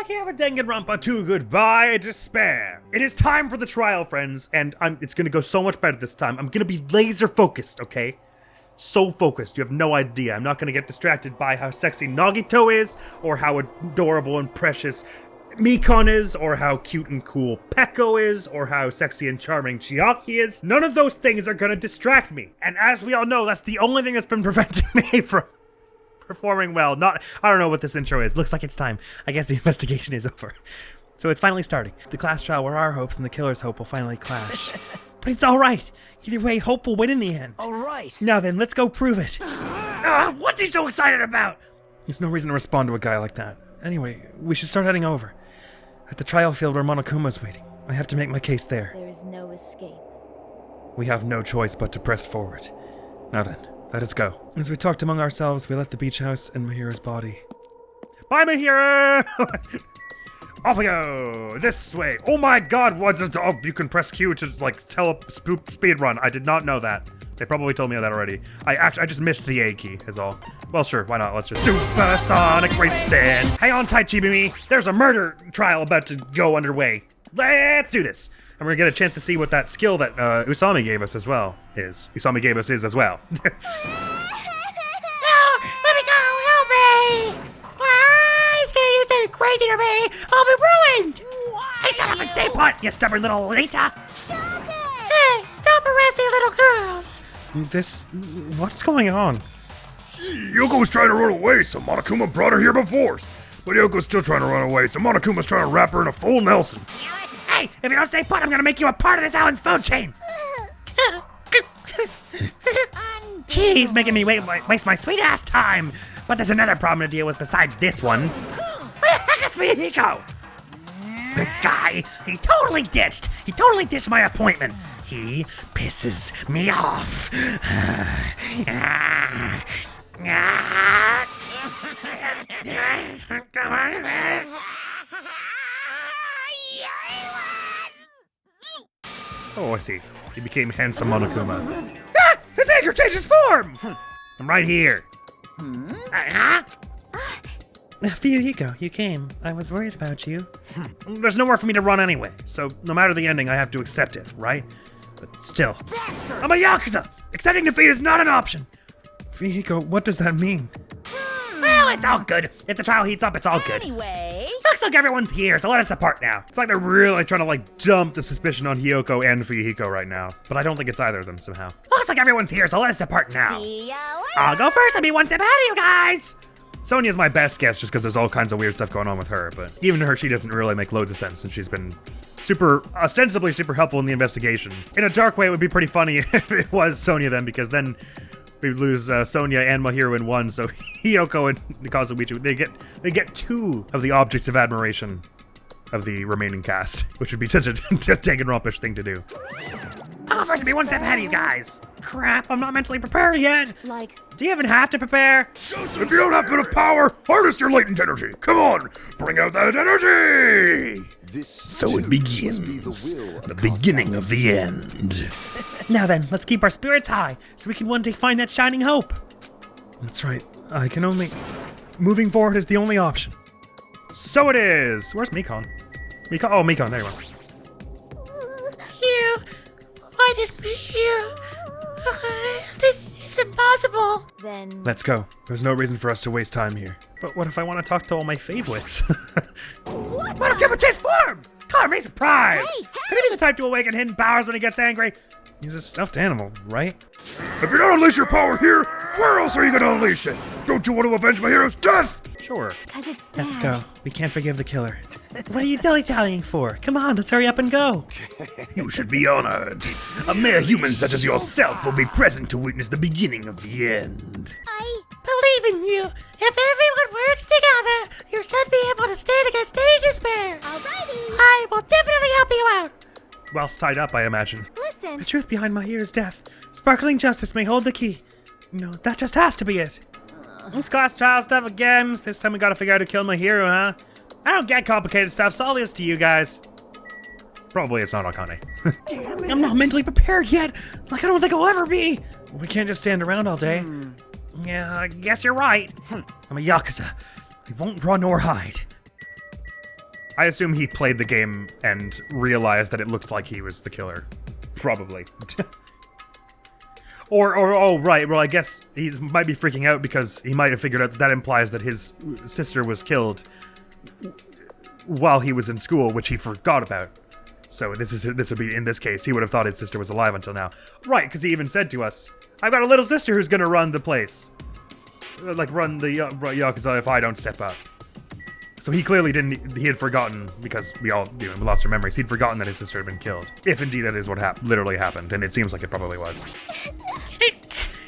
back here with Danganronpa 2 Goodbye Despair. It is time for the trial, friends, and it's gonna go so much better this time. I'm gonna be laser focused, okay? So focused, you have no idea. I'm not gonna get distracted by how sexy Nagito is, or how adorable and precious Mikon is, or how cute and cool Peko is, or how sexy and charming Chiaki is. None of those things are gonna distract me. And as we all know, that's the only thing that's been preventing me from performing well. I don't know what this intro is. Looks like it's time. I guess the investigation is over. So it's finally starting. The class trial where our hopes and the killer's hope will finally clash. But it's alright. Either way, hope will win in the end. Alright. Now then, let's go prove it. What's he so excited about? There's no reason to respond to a guy like that. Anyway, we should start heading over. At the trial field where Monokuma's waiting. I have to make my case there. There is no escape. We have no choice but to press forward. Now then, let us go. As we talked among ourselves, we left the beach house and Mahira's body. Bye, Mahira! Off we go! This way! Oh my god, you can press Q to, speed run. I did not know that. They probably told me that already. I just missed the A key, is all. Well, sure, why not? Let's just supersonic racing! Hang on tight, Chibimi! There's a murder trial about to go underway. Let's do this! And we're gonna get a chance to see what that skill that Usami gave us as well is. Usami gave us his as well. No! Let me go! Help me! He's gonna do something crazy to me! I'll be ruined! Why? Hey, shut up and stay put, you stubborn little Lita! Stop it! Hey, stop harassing little girls! What's going on? Yoko was trying to run away, so Monokuma brought her here by force. But Yoko's still trying to run away, so Monokuma's trying to wrap her in a full Nelson. Hey, if you don't stay put, I'm gonna make you a part of this Allen's food chain! Jeez, making me waste my sweet ass time! But there's another problem to deal with besides this one. Where the heck is Fuyuhiko? The guy, he totally ditched my appointment. He pisses me off. Oh, I see. He became handsome Monokuma. Ah! His anger changed his form! I'm right here. Fuyuhiko, you came. I was worried about you. There's nowhere for me to run anyway, so no matter the ending, I have to accept it, right? But still. Bastard. I'm a Yakuza! Accepting defeat is not an option! Fuyuhiko, what does that mean? Well, it's all good. If the trial heats up, it's all good. Anyway... Looks like everyone's here, so let us depart now. It's like they're really trying to dump the suspicion on Hiyoko and Fuyuhiko right now. But I don't think it's either of them somehow. Looks like everyone's here, so let us depart now. See ya later! I'll go first and be one step ahead of you guys! Sonya's my best guess just because there's all kinds of weird stuff going on with her, but even to her, she doesn't really make loads of sense since she's been ostensibly super helpful in the investigation. In a dark way, it would be pretty funny if it was Sonya then, because then we'd lose Sonya and Mahiro in one, so Hiyoko and Kazumichi, they get two of the objects of admiration of the remaining cast, which would be such a Danganronpa-ish thing to do. I'll go first and be one step ahead of you guys. Crap, I'm not mentally prepared yet. Like... Do you even have to prepare? If you don't have enough power, harness your latent energy. Come on, bring out that energy! So it begins. The beginning of the end. Now then, let's keep our spirits high, so we can one day find that shining hope. That's right. Moving forward is the only option. So it is. Where's Mikon? Oh, Mikon, there you are. Here. Why did me here? This is impossible. Then... Let's go. There's no reason for us to waste time here. But what if I want to talk to all my favorites? Monokuma transforms! Color me surprised! Hey, Could he be the type to awaken hidden powers when he gets angry? He's a stuffed animal, right? If you don't unleash your power here, where else are you gonna unleash it? Don't you want to avenge my hero's death? Sure. 'Cause it's Let's bad. go. We can't forgive the killer. What are you dilly-dallying for? Come on, let's hurry up and go. You should be honored. A mere human such as yourself will be present to witness the beginning of the end. I... Believe in you. If everyone works together, you should be able to stand against any despair. Alrighty! I will definitely help you out. Whilst tied up, I imagine. Listen... The truth behind Mahira's death. Sparkling justice may hold the key. No, that just has to be it. It's class trial stuff again. This time we gotta figure out who killed Mahiro, huh? I don't get complicated stuff, so I'll leave this to you guys. Probably it's not Akane. Damn it. I'm not mentally prepared yet. I don't think I'll ever be. We can't just stand around all day. Yeah, I guess you're right. I'm a Yakuza. I won't run or hide. I assume he played the game and realized that it looked like he was the killer. Probably. oh, right. Well, I guess he might be freaking out because he might have figured out that implies that his sister was killed while he was in school, which he forgot about. So this would be, in this case, he would have thought his sister was alive until now. Right, because he even said to us, I've got a little sister who's gonna run the place. Like, run the Yakuza if I don't step up. So he clearly didn't, he had forgotten, because we all, we lost our memories, he'd forgotten that his sister had been killed. If indeed that is what literally happened, and it seems like it probably was.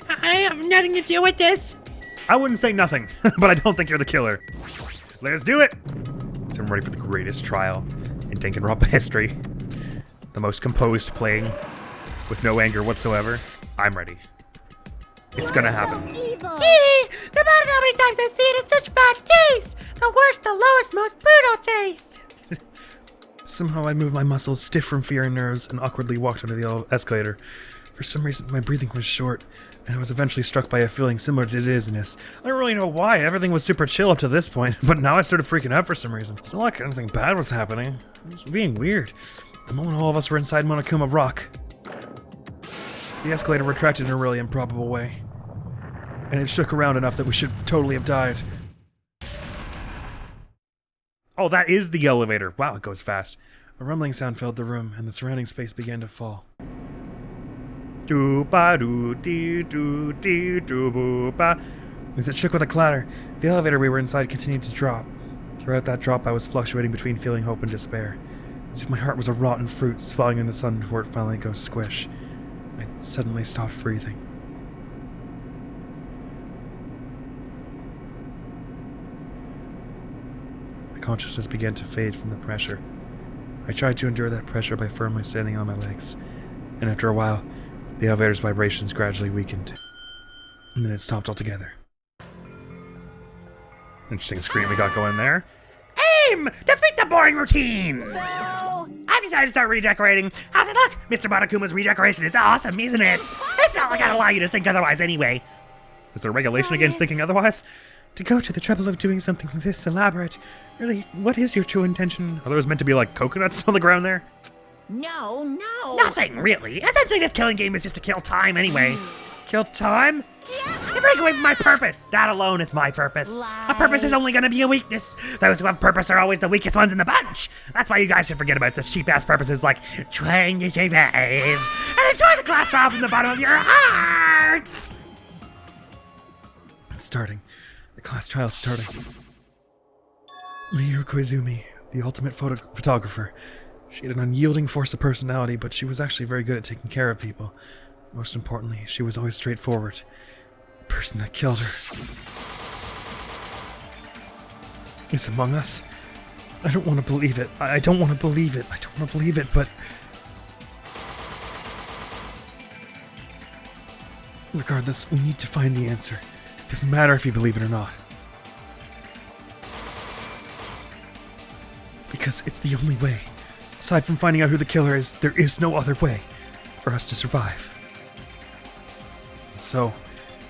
I have nothing to do with this. I wouldn't say nothing, but I don't think you're the killer. Let's do it! So I'm ready for the greatest trial in Danganronpa history. The most composed playing, with no anger whatsoever. I'm ready. It's gonna happen. So evil. No matter how many times I see it, it's such bad taste. The worst, the lowest, most brutal taste. Somehow I moved my muscles stiff from fear and nerves and awkwardly walked onto the escalator. For some reason, my breathing was short, and I was eventually struck by a feeling similar to dizziness. I don't really know why. Everything was super chill up to this point, but now I started freaking out for some reason. It's not like anything bad was happening. It was being weird. The moment all of us were inside Monokuma Rock, the escalator retracted in a really improbable way, and it shook around enough that we should totally have died. Oh, that is the elevator. Wow, it goes fast. A rumbling sound filled the room, and the surrounding space began to fall. As it shook with a clatter, the elevator we were inside continued to drop. Throughout that drop, I was fluctuating between feeling hope and despair, as if my heart was a rotten fruit swelling in the sun before it finally goes squish. I suddenly stopped breathing. My consciousness began to fade from the pressure. I tried to endure that pressure by firmly standing on my legs, and after a while, the elevator's vibrations gradually weakened, and then it stopped altogether. Interesting screen we got going there. Aim! Defeat the boring routine! So I've decided to start redecorating. How's it look? Mr. Monokuma's redecoration is awesome, isn't it? It's not like I'd allow you to think otherwise anyway. Is there a regulation against thinking otherwise? To go to the trouble of doing something this elaborate. Really, what is your true intention? Are those meant to be like coconuts on the ground there? no. Nothing, really. Essentially, this killing game is just to kill time anyway. Kill time? To break away from my purpose. That alone is my purpose. A purpose is only gonna be a weakness. Those who have purpose are always the weakest ones in the bunch. That's why you guys should forget about such cheap-ass purposes like trying to survive and enjoy the class trial from the bottom of your hearts. It's starting. The class trial's starting. Miyu Koizumi, the ultimate photographer. She had an unyielding force of personality, but she was actually very good at taking care of people. Most importantly, she was always straightforward. The person that killed her is among us. I don't want to believe it. I don't want to believe it. I don't want to believe it, but... regardless, we need to find the answer. It doesn't matter if you believe it or not. Because it's the only way. Aside from finding out who the killer is, there is no other way for us to survive. And so,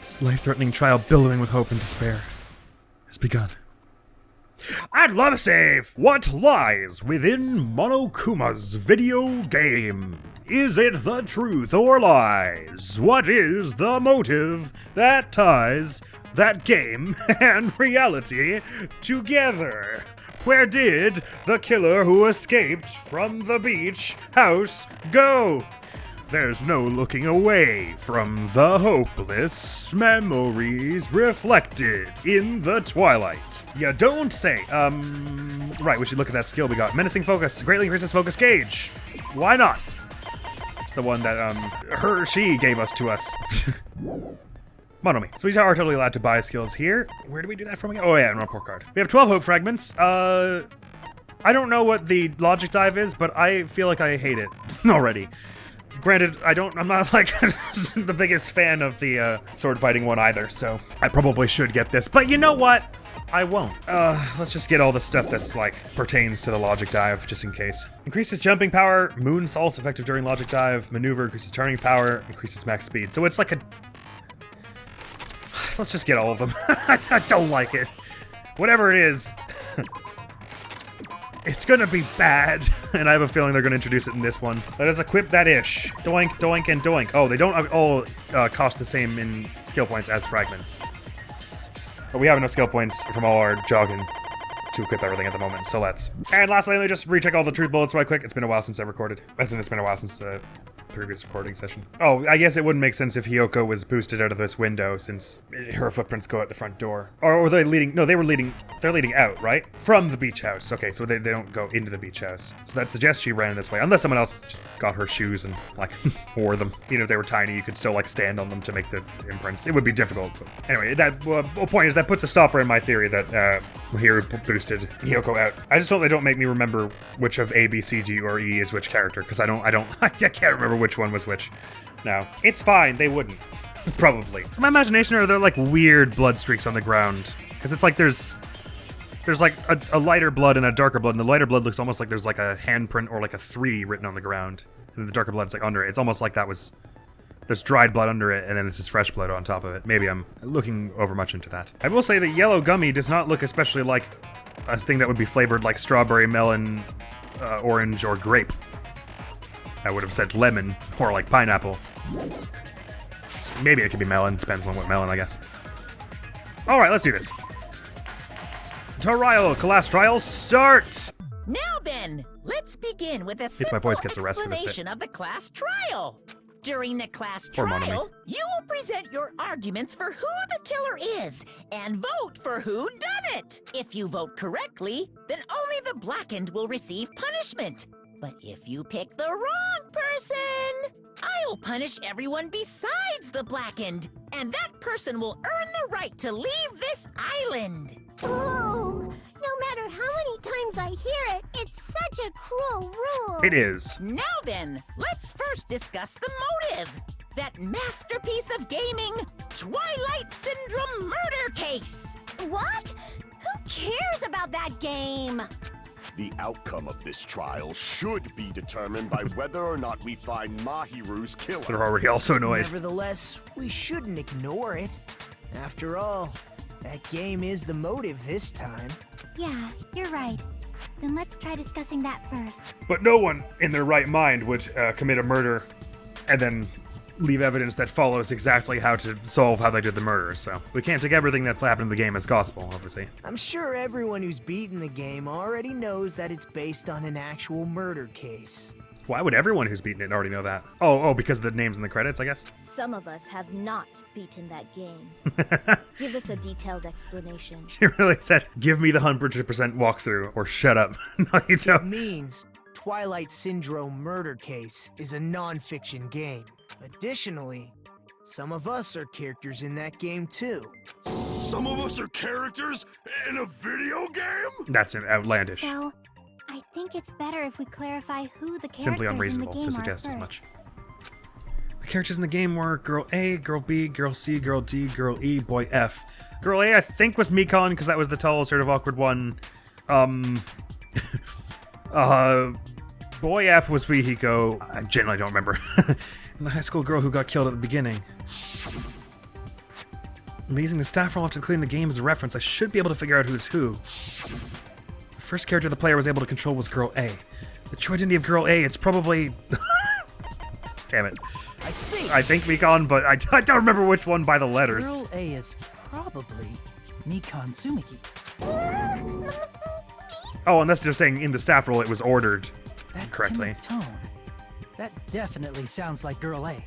this life-threatening trial billowing with hope and despair has begun. I'd love a save! What lies within Monokuma's video game? Is it the truth or lies? What is the motive that ties that game and reality together? Where did the killer who escaped from the beach house go? There's no looking away from the hopeless memories reflected in the twilight. You don't say. Right, we should look at that skill we got. Menacing focus greatly increases focus gauge. Why not? It's the one that, she gave to us. Monomi. So we are totally allowed to buy skills here. Where do we do that from again? Oh yeah, on a report card. We have 12 hope fragments. I don't know what the logic dive is, but I feel like I hate it already. Granted, I'm not like the biggest fan of the sword fighting one either, so I probably should get this. But you know what? I won't. Let's just get all the stuff that's like pertains to the logic dive, just in case. Increases jumping power, moonsault effective during logic dive, maneuver, increases turning power, increases max speed. So it's like a... Let's just get all of them. I don't like it. Whatever it is. It's gonna be bad, and I have a feeling they're gonna introduce it in this one. Let us equip that ish. Doink, doink, and doink. Oh, they don't all cost the same in skill points as fragments. But we have enough skill points from all our jogging to equip everything at the moment, so let's. And lastly, let me just recheck all the truth bullets right quick. It's been a while since I recorded. As in, it's been a while since the previous recording session. Oh, I guess it wouldn't make sense if Hiyoko was boosted out of this window since her footprints go out the front door. Or were they leading? No, they're leading out, right? From the beach house. Okay, so they don't go into the beach house. So that suggests she ran this way, unless someone else just got her shoes and like wore them. Even if they were tiny, you could still like stand on them to make the imprints. It would be difficult. But anyway, that point is that puts a stopper in my theory that here boosted Hiyoko out. I just hope they don't make me remember which of A, B, C, D, or E is which character, because I can't remember which one was which. No, it's fine. They wouldn't. Probably. So my imagination, are there like weird blood streaks on the ground? Because it's like there's like a lighter blood and a darker blood, and the lighter blood looks almost like there's like a handprint or like a 3 written on the ground, and the darker blood's like under it. It's almost like there's dried blood under it, and then this is fresh blood on top of it. Maybe I'm looking over much into that. I will say that yellow gummy does not look especially like a thing that would be flavored like strawberry, melon, orange, or grape. I would have said lemon, or like pineapple. Maybe it could be melon, depends on what melon, I guess. Alright, let's do this. Trial, class trial, start! Now then, let's begin with a My voice simple gets a rest for this bit. explanation of the class trial. During the class Poor Monomi. trial, you will present your arguments for who the killer is and vote for who done it. If you vote correctly, then only the blackened will receive punishment. But if you pick the wrong person, I'll punish everyone besides the blackened, and that person will earn the right to leave this island. Oh, no matter how many times I hear it, it's such a cruel rule. It is. Now then, let's first discuss the motive. That masterpiece of gaming, Twilight Syndrome murder case. What? Who cares about that game? The outcome of this trial should be determined by whether or not we find Mahiru's killer. They're already also annoyed. Nevertheless, we shouldn't ignore it. After all, that game is the motive this time. Yeah, you're right. Then let's try discussing that first. But no one in their right mind would commit a murder and then leave evidence that follows exactly how to solve how they did the murder, so we can't take everything that happened in the game as gospel, obviously. I'm sure everyone who's beaten the game already knows that it's based on an actual murder case. Why would everyone who's beaten it already know that? Oh, because of the names in the credits, I guess? Some of us have not beaten that game. Give us a detailed explanation. She really said, give me the 100% walkthrough, or shut up. No, you It don't. means Twilight Syndrome murder case is a non-fiction game. Additionally, some of us are characters in that game too. Some of us are characters in a video game? That's outlandish. So, I think it's better if we clarify who the characters Simply in the unreasonable game to suggest are as first. much. The characters in the game were Girl A, Girl B, Girl C, Girl D, Girl E, Boy F. Girl A, I think, was Mikon, because that was the tall, sort of awkward one. Boy F was Fihiko. I generally don't remember. And the high school girl who got killed at the beginning. I'm using the staff roll to clean the game as a reference. I should be able to figure out who's who. The first character the player was able to control was Girl A. The true identity of Girl A, it's probably... Damn it. I see. I think Mikon, but I don't remember which one by the letters. Girl A is probably Mikon Tsumiki. Oh, unless they're saying in the staff roll it was ordered That correctly. timid tone. That definitely sounds like Girl A.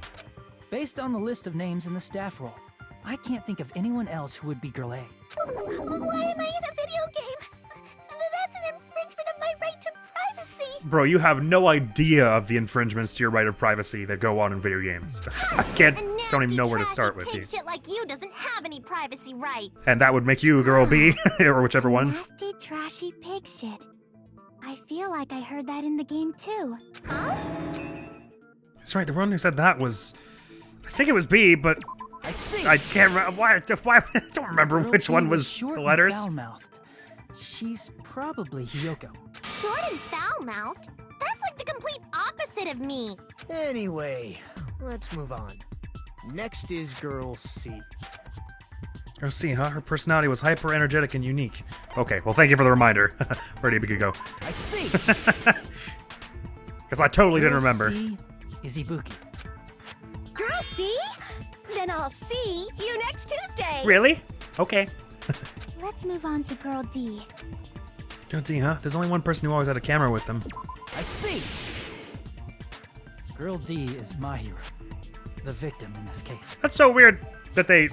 Based on the list of names in the staff roll, I can't think of anyone else who would be Girl A. Why am I in a video game? That's an infringement of my right to privacy. Bro, you have no idea of the infringements to your right of privacy that go on in video games. I don't even know where to start with you. Shit like you doesn't have any privacy rights. And that would make you Girl B, or whichever one. Nasty, trashy pig shit. I feel like I heard that in the game too. Huh? That's right, the one who said that was... I think it was B, but I see. I can't remember. Why I don't remember Girl which B one was short the and letters. foul-mouthed. She's probably Hiyoko. Short and foul-mouthed? That's like the complete opposite of me. Anyway, let's move on. Next is Girl C. Oh, see, huh? Her personality was hyper energetic and unique. Okay, well, thank you for the reminder. Ready to go. I see. Because I totally didn't Girl remember. C is Ibuki. Girl C? Then I'll see you next Tuesday. Really? Okay. Let's move on to Girl D. Don't see, huh? There's only one person who always had a camera with them. I see. Girl D is Mahiru, the victim in this case. That's so weird that they...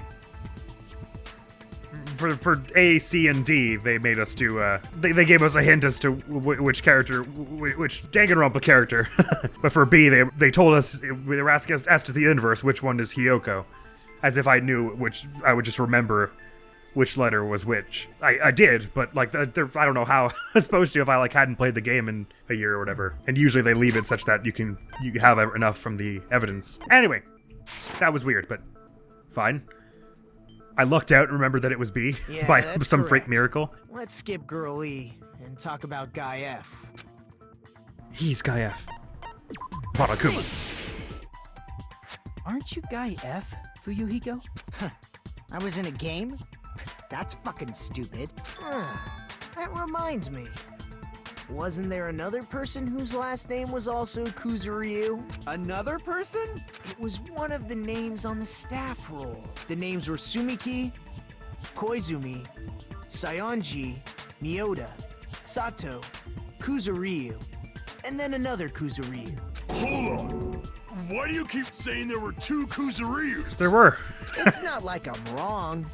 For A, C, and D, they made us do, they gave us a hint as to which character, which Danganronpa character. But for B, they told us, they were asking us, asked to the inverse, which one is Hiyoko. As if I knew which, I would just remember which letter was which. I did, but, like, I don't know how I was supposed to if I, like, hadn't played the game in a year or whatever. And usually they leave it such that you have enough from the evidence. Anyway, that was weird, but fine. I lucked out and remembered that it was B Yeah, by that's some freak correct. miracle. Let's skip Girl E and talk about Guy F. He's Guy F. Monokuma. Aren't you Guy F, Fuyuhiko? I was in a game? That's fucking stupid. That reminds me. Wasn't there another person whose last name was also Kuzuryu? Another person? It was one of the names on the staff roll. The names were Sumiki, Koizumi, Sayonji, Mioda, Sato, Kuzuryu, and then another Kuzuryu. Hold on. Why do you keep saying there were two Kuzuryus? There were. It's not like I'm wrong.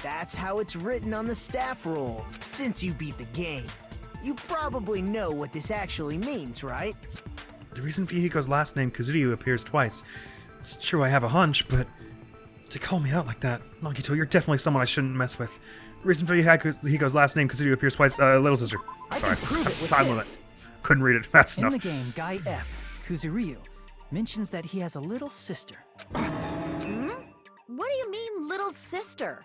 That's how it's written on the staff roll. Since you beat the game, you probably know what this actually means, right? The reason Fuyuhiko's last name, Kuzuryu, appears twice. It's true I have a hunch, but to call me out like that, Nagito, you're definitely someone I shouldn't mess with. The reason Fuyuhiko's last name, Kuzuryu, appears twice, little sister. I Sorry. can prove it with Time this. limit. Couldn't read it fast In enough. the game, Guy F, Kuzuryu, mentions that he has a little sister. What do you mean, little sister?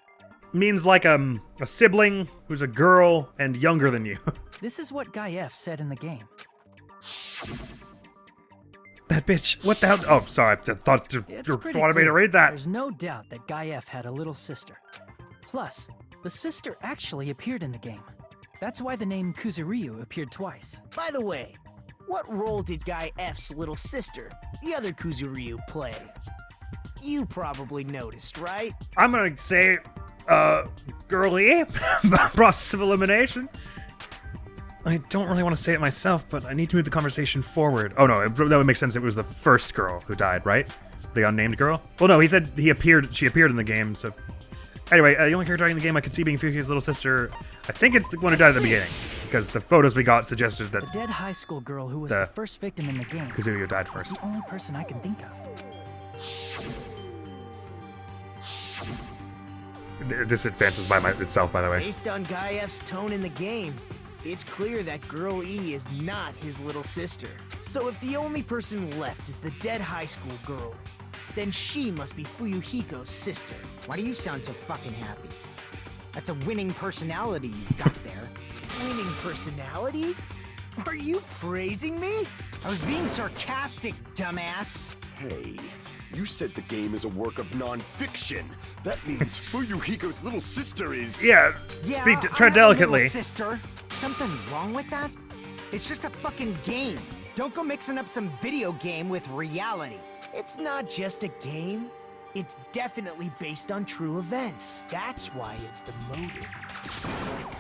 Means like a sibling who's a girl and younger than you. This is what Guy F said in the game. That bitch. What the hell? Oh, sorry. I thought you It's wanted pretty me to clear. read that. There's no doubt that Guy F had a little sister. Plus, the sister actually appeared in the game. That's why the name Kuzuryu appeared twice. By the way, what role did Guy F's little sister, the other Kuzuryu, play? You probably noticed, right? I'm gonna say, girly, process of elimination. I don't really want to say it myself, but I need to move the conversation forward. Oh no, that would make sense. It was the first girl who died, right? The unnamed girl? Well, no, he said she appeared in the game, so... Anyway, the only character in the game I could see being Fuyuhiko's little sister, I think it's the one who died at the beginning, because the photos we got suggested that The dead high school girl who was The- the first victim in the game Kuzuryu died is first. the only person I can think of. This advances by itself, by the way. Based on Guy F's tone in the game, it's clear that Girl E is not his little sister. So if the only person left is the dead high school girl, then she must be Fuyuhiko's sister. Why do you sound so fucking happy? That's a winning personality you got there. Winning personality? Are you praising me? I was being sarcastic, dumbass. Hey, you said the game is a work of non-fiction. That means Fuyuhiko's little sister is... Yeah, Yeah, tread I have a little delicately. sister. Something wrong with that? It's just a fucking game. Don't go mixing up some video game with reality. It's not just a game. It's definitely based on true events. That's why it's the motive.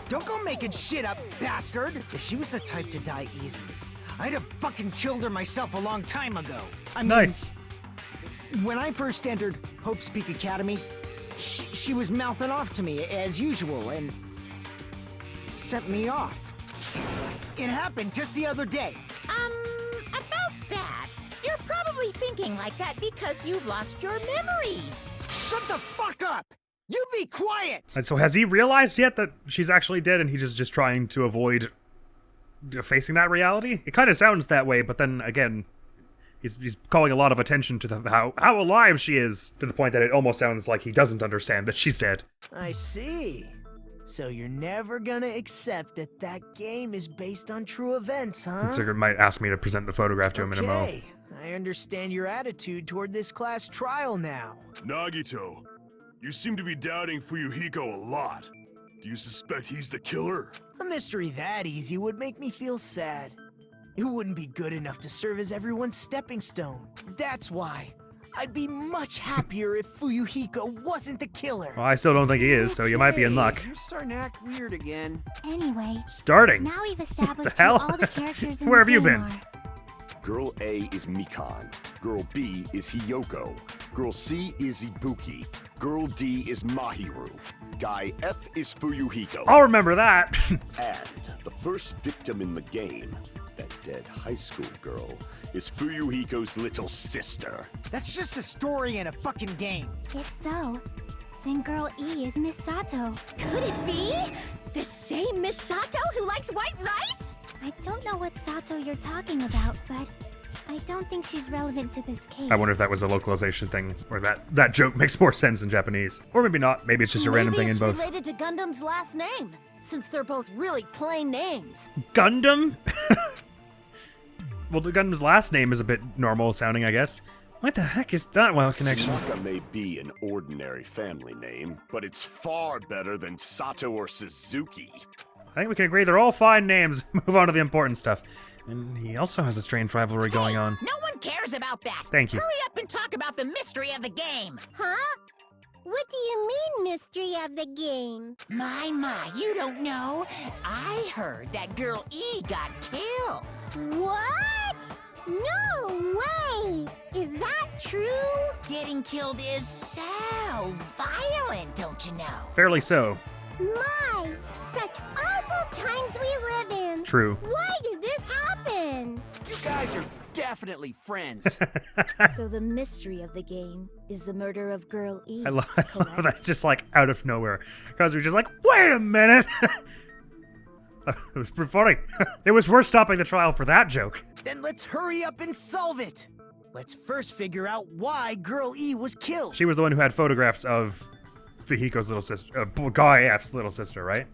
Don't go making shit up, bastard! If she was the type to die easily, I'd have fucking killed her myself a long time ago. I mean, Nice. when I first entered Hope's Peak Academy, she was mouthing off to me as usual and sent me off. It happened just the other day. About that, you're probably thinking like that because you've lost your memories. Shut the fuck up! You be quiet! And so has he realized yet that she's actually dead and he's just trying to avoid facing that reality? It kind of sounds that way, but then again, he's calling a lot of attention to how alive she is, to the point that it almost sounds like he doesn't understand that she's dead. I see. So you're never gonna accept that that game is based on true events, huh? Consider might ask me to present the photograph to him in a mo. Okay, I understand your attitude toward this class trial now. Nagito, You seem to be doubting Fuyuhiko a lot. Do you suspect he's the killer? A mystery that easy would make me feel sad. It wouldn't be good enough to serve as everyone's stepping stone. That's why I'd be much happier if Fuyuhiko wasn't the killer. Well, I still don't think he is, so you might be in luck. You're starting to act weird again. Anyway, Starting? now we've established hell? who all the characters in Where the have you game been? are. Girl A is Mikan. Girl B is Hiyoko. Girl C is Ibuki. Girl D is Mahiru. Guy F is Fuyuhiko. I'll remember that. And the first victim in the game, that dead high school girl, is Fuyuhiko's little sister. That's just a story in a fucking game. If so, then girl E is Miss Sato. Could it be? The same Miss Sato who likes white rice? I don't know what Sato you're talking about, but I don't think she's relevant to this case. I wonder if that was a localization thing, or that joke makes more sense in Japanese. Or maybe not. Maybe it's just a random thing in both. Maybe it's related to Gundam's last name, since they're both really plain names. Gundam? Well, the Gundam's last name is a bit normal sounding, I guess. What the heck is that wild connection? Tanaka may be an ordinary family name, but it's far better than Sato or Suzuki. I think we can agree they're all fine names. Move on to the important stuff. And he also has a strange rivalry going on. No one cares about that. Thank you. Hurry up and talk about the mystery of the game. Huh? What do you mean, mystery of the game? My, you don't know. I heard that girl E got killed. What? No way! Is that true? Getting killed is so violent, don't you know? Fairly so. My, such awful times we live in. True. Why did this happen? You guys are definitely friends. So the mystery of the game is the murder of Girl E. I love that, just like out of nowhere. Because we're just like, wait a minute! It was pretty funny. It was worth stopping the trial for that joke. Then let's hurry up and solve it. Let's first figure out why Girl E was killed. She was the one who had photographs of Fihiko's little sister, Guy F's little sister, right?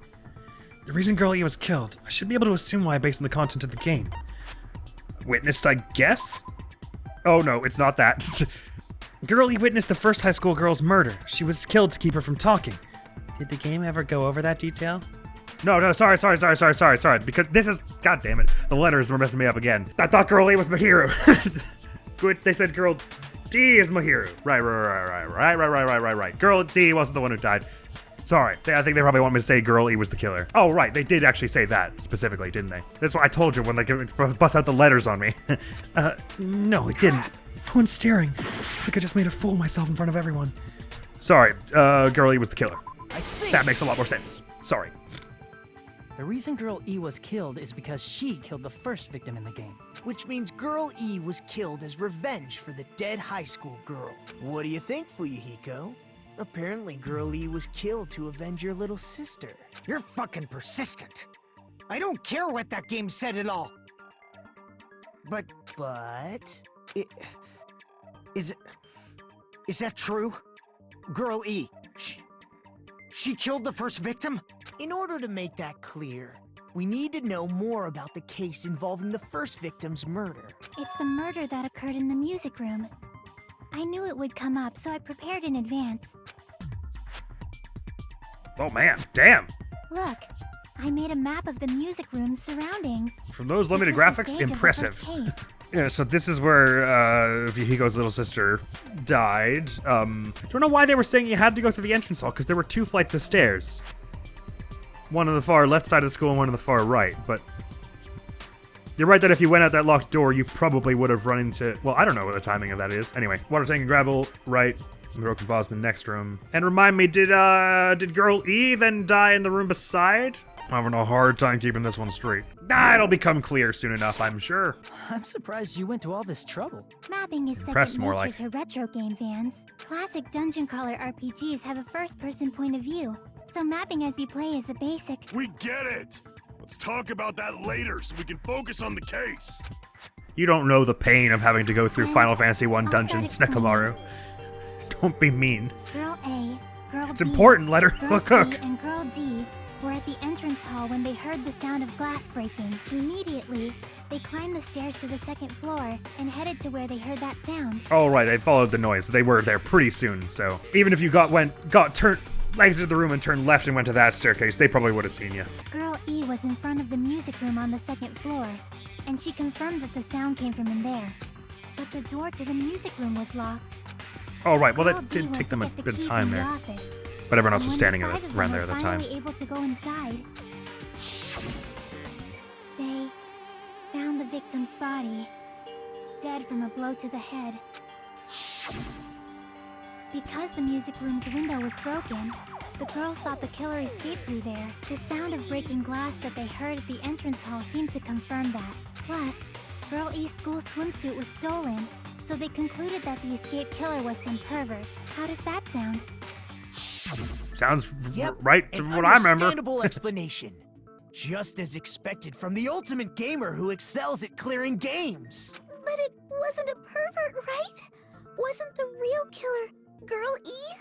The reason Girl E was killed, I should be able to assume why based on the content of the game. Witnessed, I guess? Oh no, it's not that. Girl E witnessed the first high school girl's murder. She was killed to keep her from talking. Did the game ever go over that detail? No, sorry. Because this is, god damn it, the letters were messing me up again. I thought Girl E was Mahiru. Good, they said Girl D is Mahiru. Right. Girl D wasn't the one who died. Sorry, I think they probably want me to say Girl E was the killer. Oh, right, they did actually say that specifically, didn't they? That's what I told you when they bust out the letters on me. No, it didn't. Phone's staring. It's like I just made a fool of myself in front of everyone. Sorry, Girl E was the killer. I see. That makes a lot more sense. Sorry. The reason Girl E was killed is because she killed the first victim in the game. Which means Girl E was killed as revenge for the dead high school girl. What do you think, Fuyuhiko? Apparently, Girl E was killed to avenge your little sister. You're fucking persistent. I don't care what that game said at all. But is that true? Girl E, she killed the first victim? In order to make that clear, we need to know more about the case involving the first victim's murder. It's the murder that occurred in the music room. I knew it would come up, so I prepared in advance. Oh man, damn. Look, I made a map of the music room's surroundings. From those limited It was the graphics, stage of the impressive. first case. Yeah, so this is where Fihiko's little sister died. I don't know why they were saying you had to go through the entrance hall, because there were 2 flights of stairs. One on the far left side of the school and one on the far right, but you're right that if you went out that locked door, you probably would have run into, well, I don't know what the timing of that is. Anyway, water tank and gravel, right, broken vase in the next room. And remind me, did Girl E then die in the room beside? I'm having a hard time keeping this one straight. It'll become clear soon enough, I'm sure. I'm surprised you went to all this trouble. Mapping is Impressed second more nature like. to retro game fans. Classic dungeon crawler RPGs have a first-person point of view, so mapping as you play is a basic. We get it! Let's talk about that later so we can focus on the case. You don't know the pain of having to go through Final Fantasy 1 I'll dungeons, start explaining. Nekomaru. Don't be mean. Girl A, Girl It's B, important, let her Girl cook. C, and Girl D were at the entrance hall when they heard the sound of glass breaking. Immediately, They climbed the stairs to the second floor and headed to where they heard that sound. Oh, right, they followed the noise. They were there pretty soon, so even if you exited the room and turned left and went to that staircase, they probably would have seen you. Girl E was in front of the music room on the second floor, and she confirmed that the sound came from in there. But the door to the music room was locked. Oh, right, well, Girl that D did went take to them a get the bit of key time from the there. office. But everyone else And was when standing the 5 of them around there were at the time. finally able to go inside, they found the victim's body, dead from a blow to the head. Because the music room's window was broken, the girls thought the killer escaped through there. The sound of breaking glass that they heard at the entrance hall seemed to confirm that. Plus, Girl E's school swimsuit was stolen, so they concluded that the escaped killer was some pervert. How does that sound? Sounds Yep, right to an what I remember. understandable explanation. Just as expected from the ultimate gamer who excels at clearing games. But it wasn't a pervert, right? Wasn't the real killer Girl E?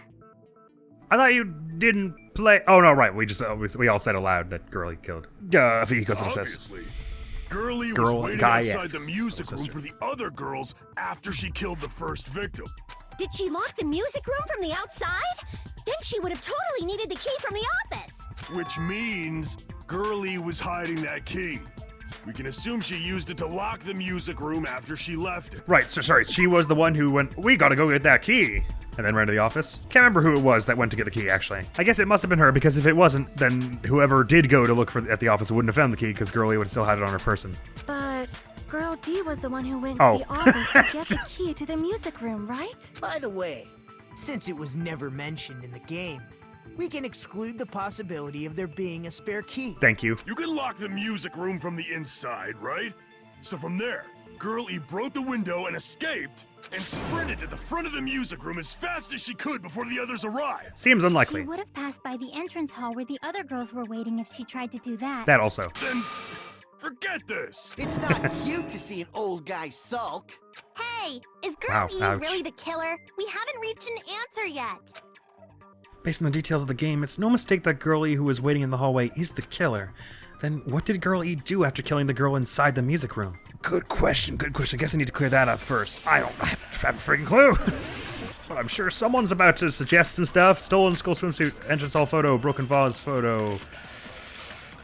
I thought you didn't play. Oh no, right. We all said aloud that Girlie killed. I think he goes and says. Obviously. Girlie Girl was waiting guy outside X. the music room Sister. for the other girls after she killed the first victim. Did she lock the music room from the outside? Then she would have totally needed the key from the office. Which means Girlie was hiding that key. We can assume she used it to lock the music room after she left it. Right. So sorry. She was the one who went. We gotta go get that key. And then ran to the office. Can't remember who it was that went to get the key, actually. I guess it must have been her, because if it wasn't, then whoever did go to look at the office wouldn't have found the key, because Girlie would have still had it on her person. But Girl D was the one who went Oh. to the office to get the key to the music room, right? By the way, since it was never mentioned in the game, we can exclude the possibility of there being a spare key. Thank you. You can lock the music room from the inside, right? So from there, Girlie broke the window and escaped, and sprinted to the front of the music room as fast as she could before the others arrived. Seems She unlikely. would have passed by the entrance hall where the other girls were waiting if she tried to do that. That also. Then, forget this. It's not cute to see an old guy sulk. Hey, is Girl Wow, E ouch. really the killer? We haven't reached an answer yet. Based on the details of the game, it's no mistake that Girlie who was waiting in the hallway is the killer. Then what did Girl E do after killing the girl inside the music room? Good question. I guess I need to clear that up first. I have a freaking clue. But I'm sure someone's about to suggest some stuff. Stolen school swimsuit, entrance hall photo, broken vase photo,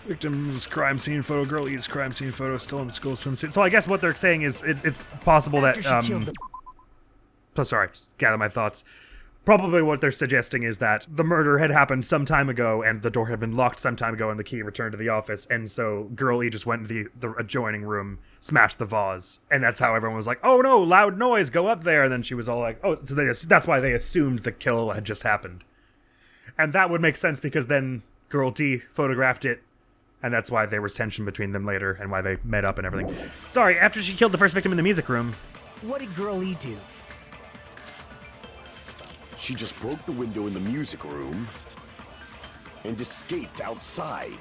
victim's crime scene photo, Girl E's crime scene photo, stolen school swimsuit. So I guess what they're saying is it's possible that so sorry, just gather my thoughts. Probably what they're suggesting is that the murder had happened some time ago and the door had been locked some time ago and the key returned to the office, and so Girl E just went into the adjoining room, smashed the vase, and that's how everyone was like, oh no, loud noise, go up there, and then she was all like, oh, so that's why they assumed the kill had just happened. And that would make sense because then Girl D photographed it, and that's why there was tension between them later and why they met up and everything. Sorry, after she killed the first victim in the music room. What did Girl E do? She just broke the window in the music room and escaped outside.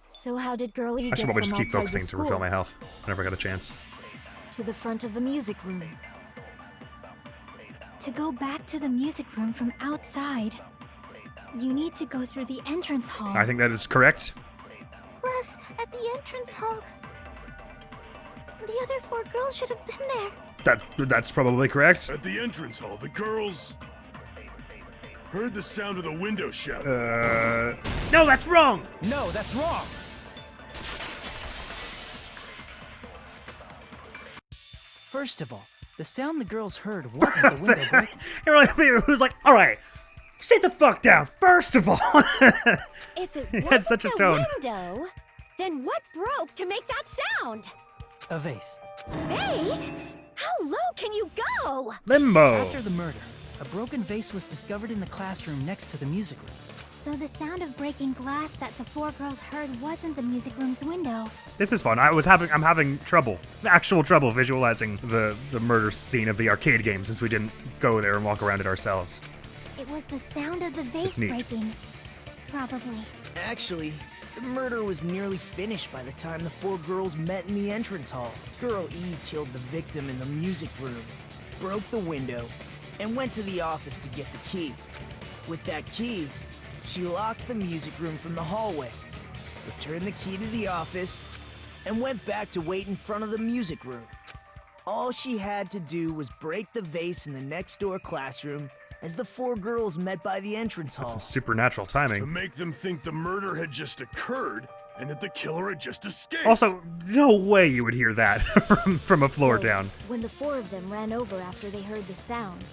So how did Girl E I get should probably from just keep outside the focusing to school refill my health whenever I got a chance. to the front of the music room? To go back to the music room from outside, you need to go through the entrance hall. I think that is correct. Plus, at the entrance hall, the other 4 girls should have been there. That's probably correct. At the entrance hall, the girls heard the sound of the window shatter. No, that's wrong! No, that's wrong! First of all, the sound the girls heard wasn't the window breaking. Who's like, all right, sit the fuck down, first of all. If it He wasn't had such a tone. window, then what broke to make that sound? A vase. Vase? How low can you go? Limbo. After the murder, a broken vase was discovered in the classroom next to the music room. So the sound of breaking glass that the 4 girls heard wasn't the music room's window. This is fun. I'm having actual trouble visualizing the murder scene of the arcade game since we didn't go there and walk around it ourselves. It was the sound of the vase neat. breaking. Probably. Actually, the murder was nearly finished by the time the 4 girls met in the entrance hall. Girl E killed the victim in the music room, broke the window, and went to the office to get the key. With that key, she locked the music room from the hallway, returned the key to the office, and went back to wait in front of the music room. All she had to do was break the vase in the next door classroom as the four girls met by the entrance hall. That's some supernatural timing. To make them think the murder had just occurred and that the killer had just escaped. Also, no way you would hear that from a floor So, down. When the four of them ran over after they heard the sound,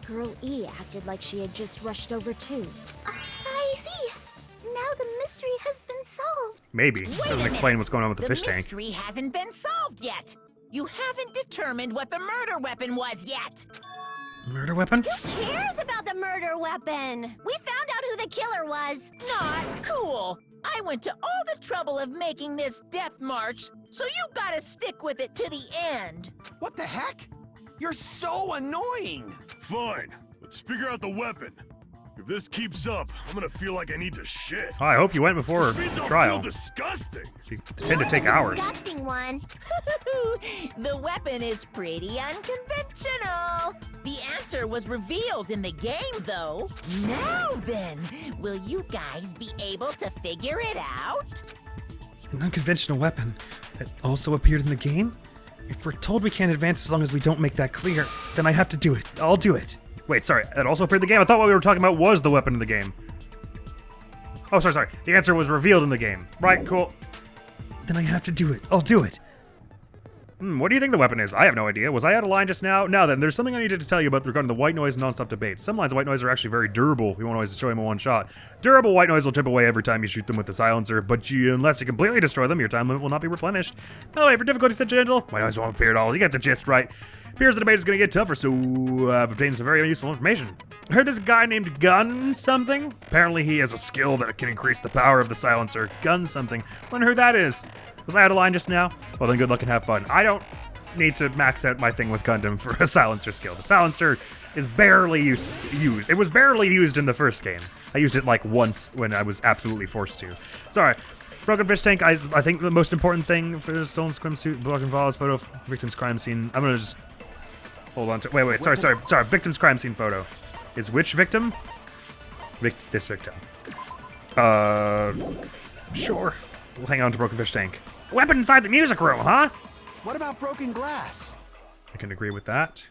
Girl E acted like she had just rushed over too. I see. Now the mystery has been solved. Maybe. Wait Doesn't a explain minute. what's going on with the fish The tank. mystery hasn't been solved yet. You haven't determined what the murder weapon was yet. Murder weapon? Who cares about the murder weapon? We found out who the killer was. Not cool. I went to all the trouble of making this death march, so you gotta stick with it to the end. What the heck? You're so annoying! Fine, let's figure out the weapon. If this keeps up, I'm gonna feel like I need to shit. Oh, I hope you went before Which means the I'll trial. feel disgusting. They tend to take hours. Disgusting one. The weapon is pretty unconventional. The answer was revealed in the game, though. Now then, will you guys be able to figure it out? An unconventional weapon that also appeared in the game? If we're told we can't advance as long as we don't make that clear, then I have to do it. I'll do it. Wait, sorry, it also appeared in the game? I thought what we were talking about was the weapon in the game. Oh, sorry. The answer was revealed in the game. Right, cool. Then I have to do it. I'll do it. What do you think the weapon is? I have no idea. Was I out of line just now? Now then, there's something I needed to tell you about regarding the white noise non-stop debate. Some lines of white noise are actually very durable. We won't always destroy them in one shot. Durable white noise will chip away every time you shoot them with the silencer, but unless you completely destroy them, your time limit will not be replenished. By the way, for difficulty gentle, white noise won't appear at all. You get the gist, right? Appears the debate is going to get tougher, so I've obtained some very useful information. I heard this guy named Gun something. Apparently he has a skill that can increase the power of the silencer. Gun something. Wonder who that is. Was I out of line just now? Well then, good luck and have fun. I don't need to max out my thing with Gundam for a silencer skill. The silencer is barely used. It was barely used in the first game. I used it like once when I was absolutely forced to. Sorry. Broken fish tank, I think the most important thing for the stolen swimsuit, broken vase, photo of victim's crime scene. I'm gonna just hold on to. Wait. Sorry. Victim's crime scene photo is which victim? This victim. Sure. We'll hang on to broken fish tank. Weapon inside the music room, huh? What about broken glass? I can agree with that.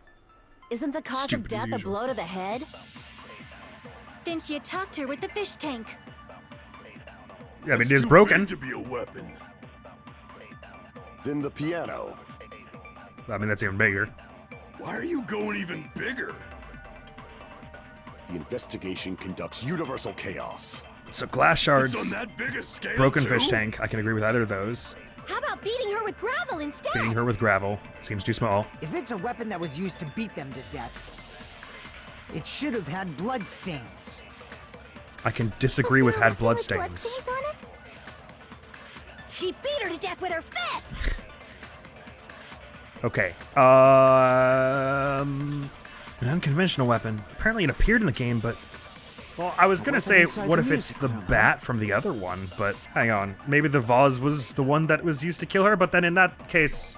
Isn't the cause Stupid of as death a usual. blow to the head? Then she attacked her with the fish tank. Yeah, I mean, It's it is too broken. big to be a weapon. Then the piano. I mean, that's even bigger. Why are you going even bigger? The investigation conducts universal chaos. So glass shards, It's on that big a scale, broken too? fish tank. I can agree with either of those. How about beating her with gravel instead? Beating her with gravel seems too small. If it's a weapon that was used to beat them to death, it should have had blood stains. I can disagree with had blood stains. Bloodstains on it? She beat her to death with her fists. Okay. An unconventional weapon. Apparently it appeared in the game, but... Well, I was gonna say, inside what the if it's music the room, huh? bat from the other one? But hang on. Maybe the vase was the one that was used to kill her, but then in that case...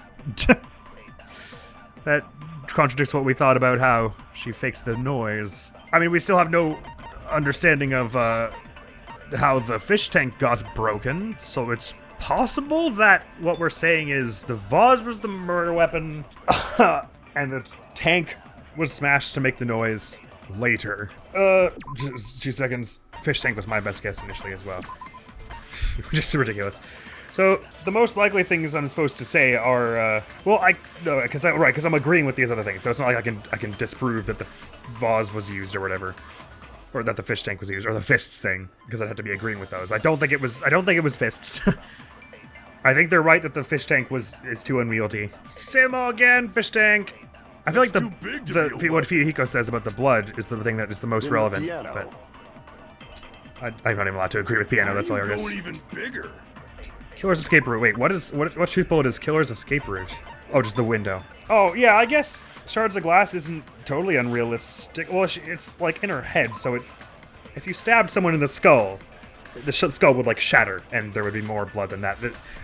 that contradicts what we thought about how she faked the noise. I mean, we still have no understanding of, how the fish tank got broken, so it's possible that what we're saying is the vase was the murder weapon, and the tank was smashed to make the noise later. Just 2 seconds. Fish tank was my best guess initially as well. Just ridiculous. So the most likely things I'm supposed to say are, because I'm agreeing with these other things. So it's not like I can disprove that the vase was used or whatever, or that the fish tank was used, or the fists thing, because I'd have to be agreeing with those. I don't think it was fists. I think they're right that the fish tank is too unwieldy. Say them all again, fish tank. I feel It's like too big to be a what weapon. Fuyuhiko says about the blood is the thing that is the most Then the relevant. piano. But I'm not even allowed to agree with piano. That's Why are you hilarious. going even bigger? Killer's escape route. Wait, what truth bullet is Killer's escape route? Oh, just the window. Oh, yeah, I guess shards of glass isn't totally unrealistic. Well, it's like in her head, so if you stabbed someone in the skull, the skull would like shatter, and there would be more blood than that.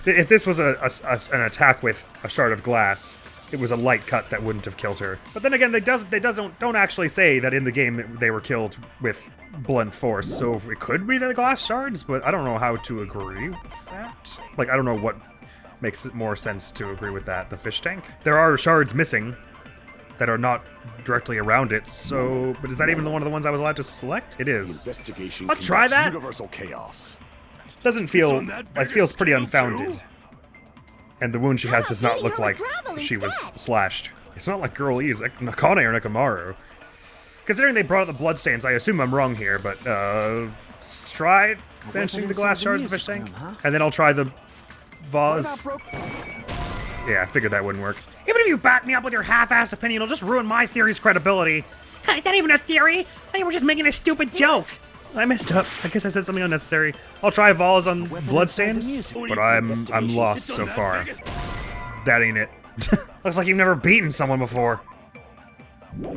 If this was an attack with a shard of glass, it was a light cut that wouldn't have killed her. But then again, they don't actually say that in the game they were killed with blunt force, so it could be the glass shards, but I don't know how to agree with that. Like, I don't know what makes it more sense to agree with that. The fish tank. There are shards missing that are not directly around it, so... But is that even one of the ones I was allowed to select? It is. Investigation I'll try that. Universal chaos. Doesn't feel... It feels pretty unfounded. And the wound she has does not look like she was slashed. It's not like Girl E is like Nakane or Nakamaru. Considering they brought up the bloodstains, I assume I'm wrong here, but let's try benching the glass shards of the fish tank. And then I'll try the vase. Yeah, I figured that wouldn't work. Even if you back me up with your half-assed opinion, it'll just ruin my theory's credibility. Is that even a theory? I think you were just making a stupid joke. I messed up. I guess I said something unnecessary. I'll try vase on bloodstains, but I'm lost so far. That ain't it. Looks like you've never beaten someone before.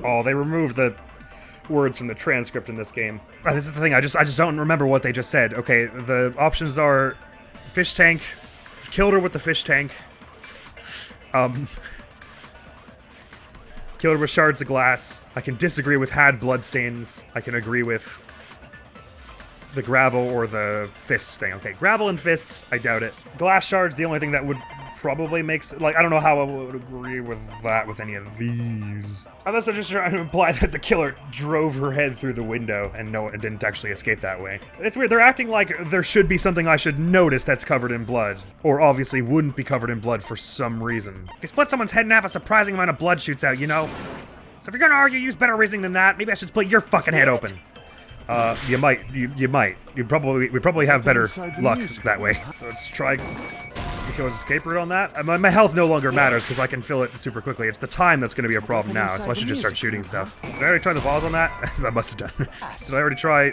Oh, they removed the words from the transcript in this game. This is the thing, I just don't remember what they just said. Okay, the options are fish tank, killed her with the fish tank, killed her with shards of glass. I can disagree with had bloodstains. I can agree with the gravel or the fists thing. Okay, gravel and fists, I doubt it. Glass shards, the only thing that would probably makes, like, I don't know how I would agree with that with any of these. Unless they're just trying to imply that the killer drove her head through the window and didn't actually escape that way. It's weird, they're acting like there should be something I should notice that's covered in blood. Or obviously wouldn't be covered in blood for some reason. If you split someone's head in half, a surprising amount of blood shoots out, you know? So if you're gonna argue, use better reasoning than that. Maybe I should split your fucking head open. You might. We probably have better luck that way. Let's try Yukiko's escape route on that. My health no longer matters because I can fill it super quickly. It's the time that's going to be a problem now, so I should just start shooting stuff. Did I already try the vase on that? I must have done. Did I already try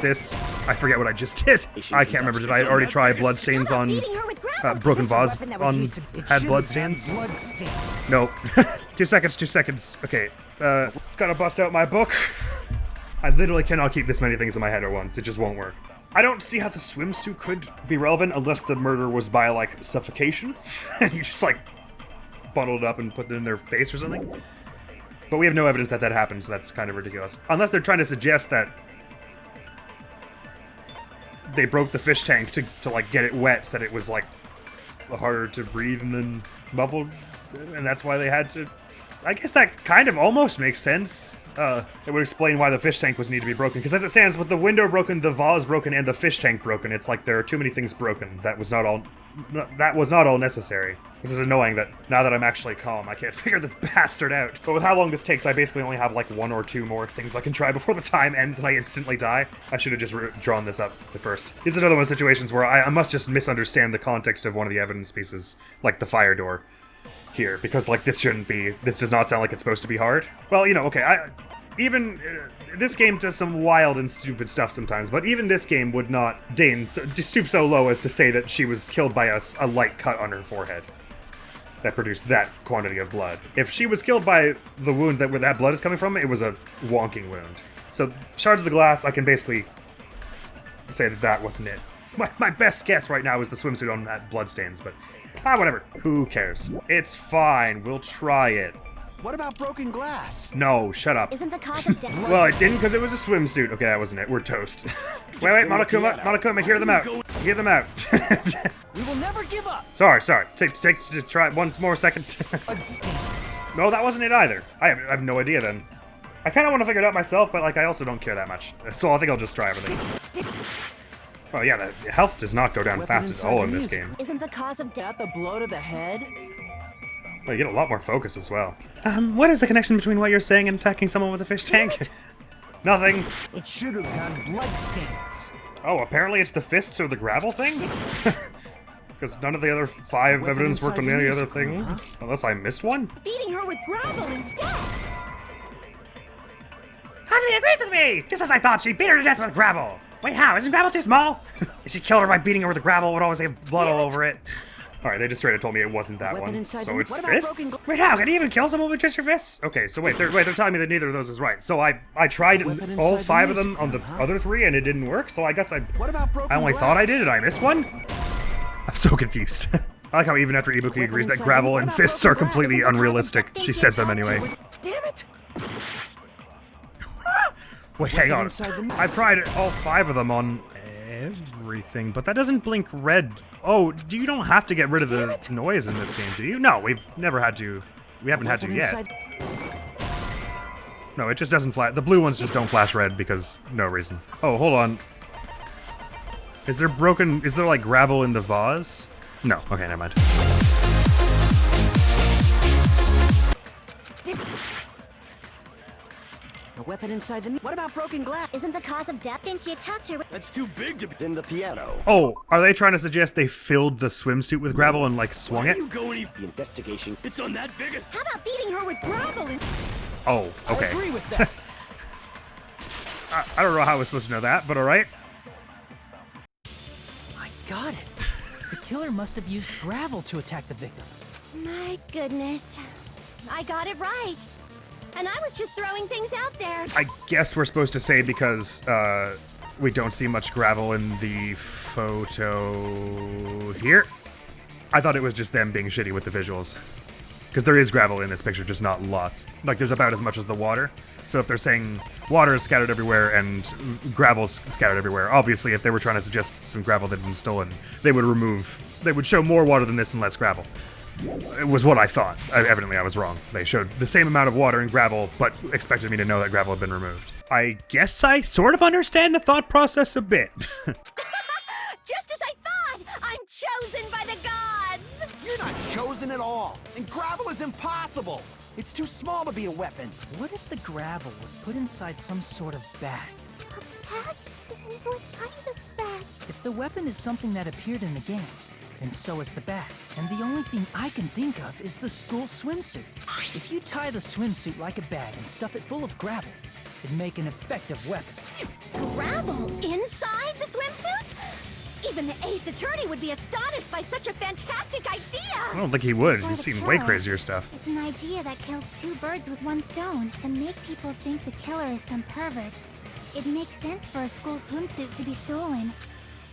this? I forget what I just did. I can't remember. Did I already try bloodstains on broken vase on had bloodstains? Nope. 2 seconds. Okay. Just gotta bust out my book. I literally cannot keep this many things in my head at once. It just won't work. I don't see how the swimsuit could be relevant unless the murder was by, like, suffocation. And you just, like, bundled it up and put it in their face or something. But we have no evidence that that happened, so that's kind of ridiculous. Unless they're trying to suggest that they broke the fish tank to like, get it wet so that it was, like, harder to breathe and then muffled. And that's why they had to... I guess that kind of almost makes sense. It would explain why the fish tank was need to be broken. Because as it stands, with the window broken, the vase broken, and the fish tank broken, it's like there are too many things broken. That was not all necessary. This is annoying that now that I'm actually calm, I can't figure the bastard out. But with how long this takes, I basically only have like 1 or 2 more things I can try before the time ends and I instantly die. I should have just drawn this up at first. This is another one of those situations where I must just misunderstand the context of one of the evidence pieces, like the fire door here, because like this does not sound like it's supposed to be hard. Well, you know, okay, this game does some wild and stupid stuff sometimes, but even this game would not deign to stoop so low as to say that she was killed by a light cut on her forehead that produced that quantity of blood. If she was killed by the wound where that blood is coming from, it was a wonking wound. So shards of the glass, I can basically say that wasn't it. My best guess right now is the swimsuit on that bloodstains, but whatever. Who cares? It's fine. We'll try it. What about broken glass? No, shut up. Isn't the cause of death? Well, it didn't because it was a swimsuit. Okay, that wasn't it. We're toast. wait, Monokuma, hear them out. Hear them out. We will never give up. Sorry. Just try it one more second. Bloodstains. No, that wasn't it either. I have no idea then. I kind of want to figure it out myself, but like I also don't care that much. So I think I'll just try everything. Oh yeah, the health does not go down fast at all in this game. Isn't the cause of death A blow to the head? Well, you get a lot more focus as well. What is the connection between what you're saying and attacking someone with a fish tank? Nothing. It should have had bloodstains. Oh, apparently it's the fists or the gravel thing? Because none of the other 5 evidence worked on any other things. Unless I missed one? Beating her with gravel instead. Hajime agrees with me! Just as I thought, she beat her to death with gravel. Wait, how? Isn't gravel too small? If she killed her by beating her with the gravel, it would always have blood all over it. Alright, they just straight up told me it wasn't that one. So it's fists? Wait, how? Can you even kill someone with just your fists? Okay, so wait, they're telling me that neither of those is right. So I tried all 5 of them on the other 3 and it didn't work, so I guess I only thought I did. Did I miss one? I'm so confused. I like how even after Ibuki agrees that gravel and fists are completely unrealistic, she says them anyway. Damn it! Wait, hang on. I tried all 5 of them on everything, but that doesn't blink red Oh, you don't have to get rid of the noise in this game, do you? No, we've never had to. We haven't had to yet. No, it just doesn't flash. The blue ones just don't flash red because no reason. Oh, hold on. Is there like gravel in the vase? No. Okay, never mind. A weapon inside the... What about broken glass? Isn't the cause of death? Then she attacked her with... That's too big to be... Then the piano. Oh, are they trying to suggest they filled the swimsuit with gravel and like swung Why it? do you go any... The investigation. It's on that biggest... How about beating her with gravel and... Oh, okay. I agree with that. I don't know how I was supposed to know that, but all right. I got it. The killer must have used gravel to attack the victim. My goodness. I got it right. And I was just throwing things out there. I guess we're supposed to say because we don't see much gravel in the photo here. I thought it was just them being shitty with the visuals. Because there is gravel in this picture, just not lots. Like, there's about as much as the water. So if they're saying water is scattered everywhere and gravel's scattered everywhere, obviously if they were trying to suggest some gravel that had been stolen, they would show more water than this and less gravel. It was what I thought. Evidently I was wrong. They showed the same amount of water and gravel, but expected me to know that gravel had been removed. I guess I sort of understand the thought process a bit. Just as I thought! I'm chosen by the gods! You're not chosen at all. And gravel is impossible. It's too small to be a weapon. What if the gravel was put inside some sort of bag? A bag? What kind of bag? If the weapon is something that appeared in the game, then so is the bag. And the only thing I can think of is the school swimsuit. If you tie the swimsuit like a bag and stuff it full of gravel, it'd make an effective weapon. Gravel inside the swimsuit? Even the Ace Attorney would be astonished by such a fantastic idea! I don't think he would. For He's the seen way killer, crazier stuff. It's an idea that kills two birds with one stone. To make people think the killer is some pervert, it makes sense for a school swimsuit to be stolen.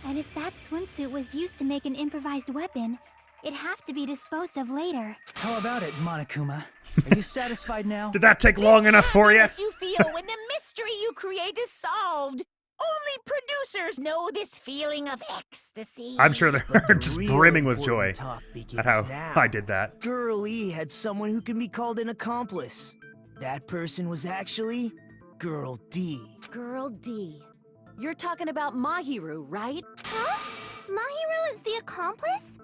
And if that swimsuit was used to make an improvised weapon, it'd have to be disposed of later. How about it, Monokuma? Are you satisfied now? Did that take long enough for you? Happiness you feel when the mystery you create is solved. Only producers know this feeling of ecstasy. I'm sure they're But the just real brimming with joy important talk begins at how now. I did that. Girl E had someone who can be called an accomplice. That person was actually Girl D. Girl D. You're talking about Mahiru, right? Huh? Mahiru is the accomplice?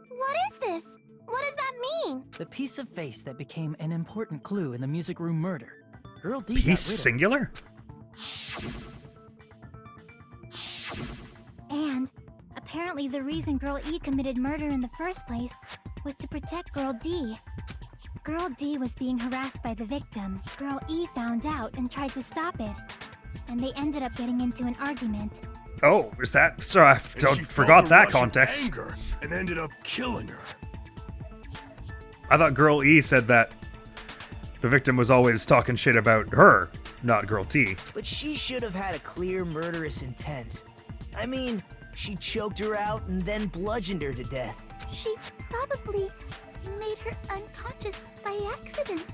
What is this? What does that mean? The piece of face that became an important clue in the music room murder. Girl D Piece got rid of it. singular? And apparently the reason Girl E committed murder in the first place was to protect Girl D. Girl D was being harassed by the victim. Girl E found out and tried to stop it. And they ended up getting into an argument. Oh, is that? Sorry, I And she forgot felt a that rush of context. Anger and ended up killing her. I thought Girl E said that the victim was always talking shit about her, not Girl T. But she should have had a clear murderous intent. I mean, she choked her out and then bludgeoned her to death. She probably made her unconscious by accident.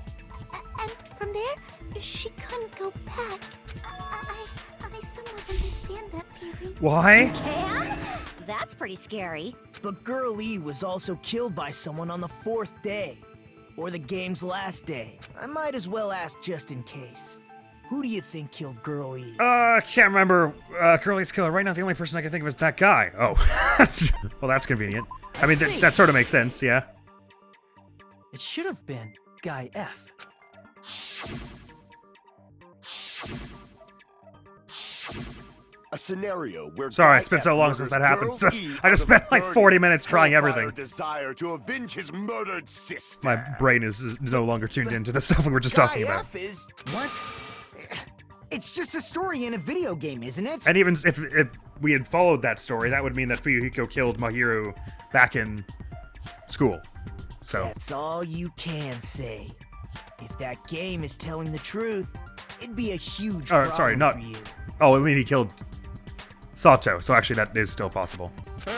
And from there, she couldn't go back. I somewhat understand that feeling. Why? Can? That's pretty scary. But Girl E was also killed by someone on the 4th day. Or the game's last day. I might as well ask just in case. Who do you think killed Girl E? Can't remember Girl E's killer. Right now, the only person I can think of is that guy. Oh. Well, that's convenient. I mean, that sort of makes sense, yeah. It should have been Guy F. A scenario where Sorry, Guy it's been F so long since that murders happened. Girl E I out just of spent a like burning 40 minutes trying hellfire everything. desire to avenge his murdered sister. My brain is no longer tuned into the stuff we were just Guy talking about. F is... What? It's just a story in a video game, isn't it? And even if we had followed that story, that would mean that Fuyuhiko killed Mahiru back in school. So That's all you can say. If that game is telling the truth, it'd be a huge problem sorry, not. for you. Oh, I mean he killed Sato. So actually, that is still possible. Hey,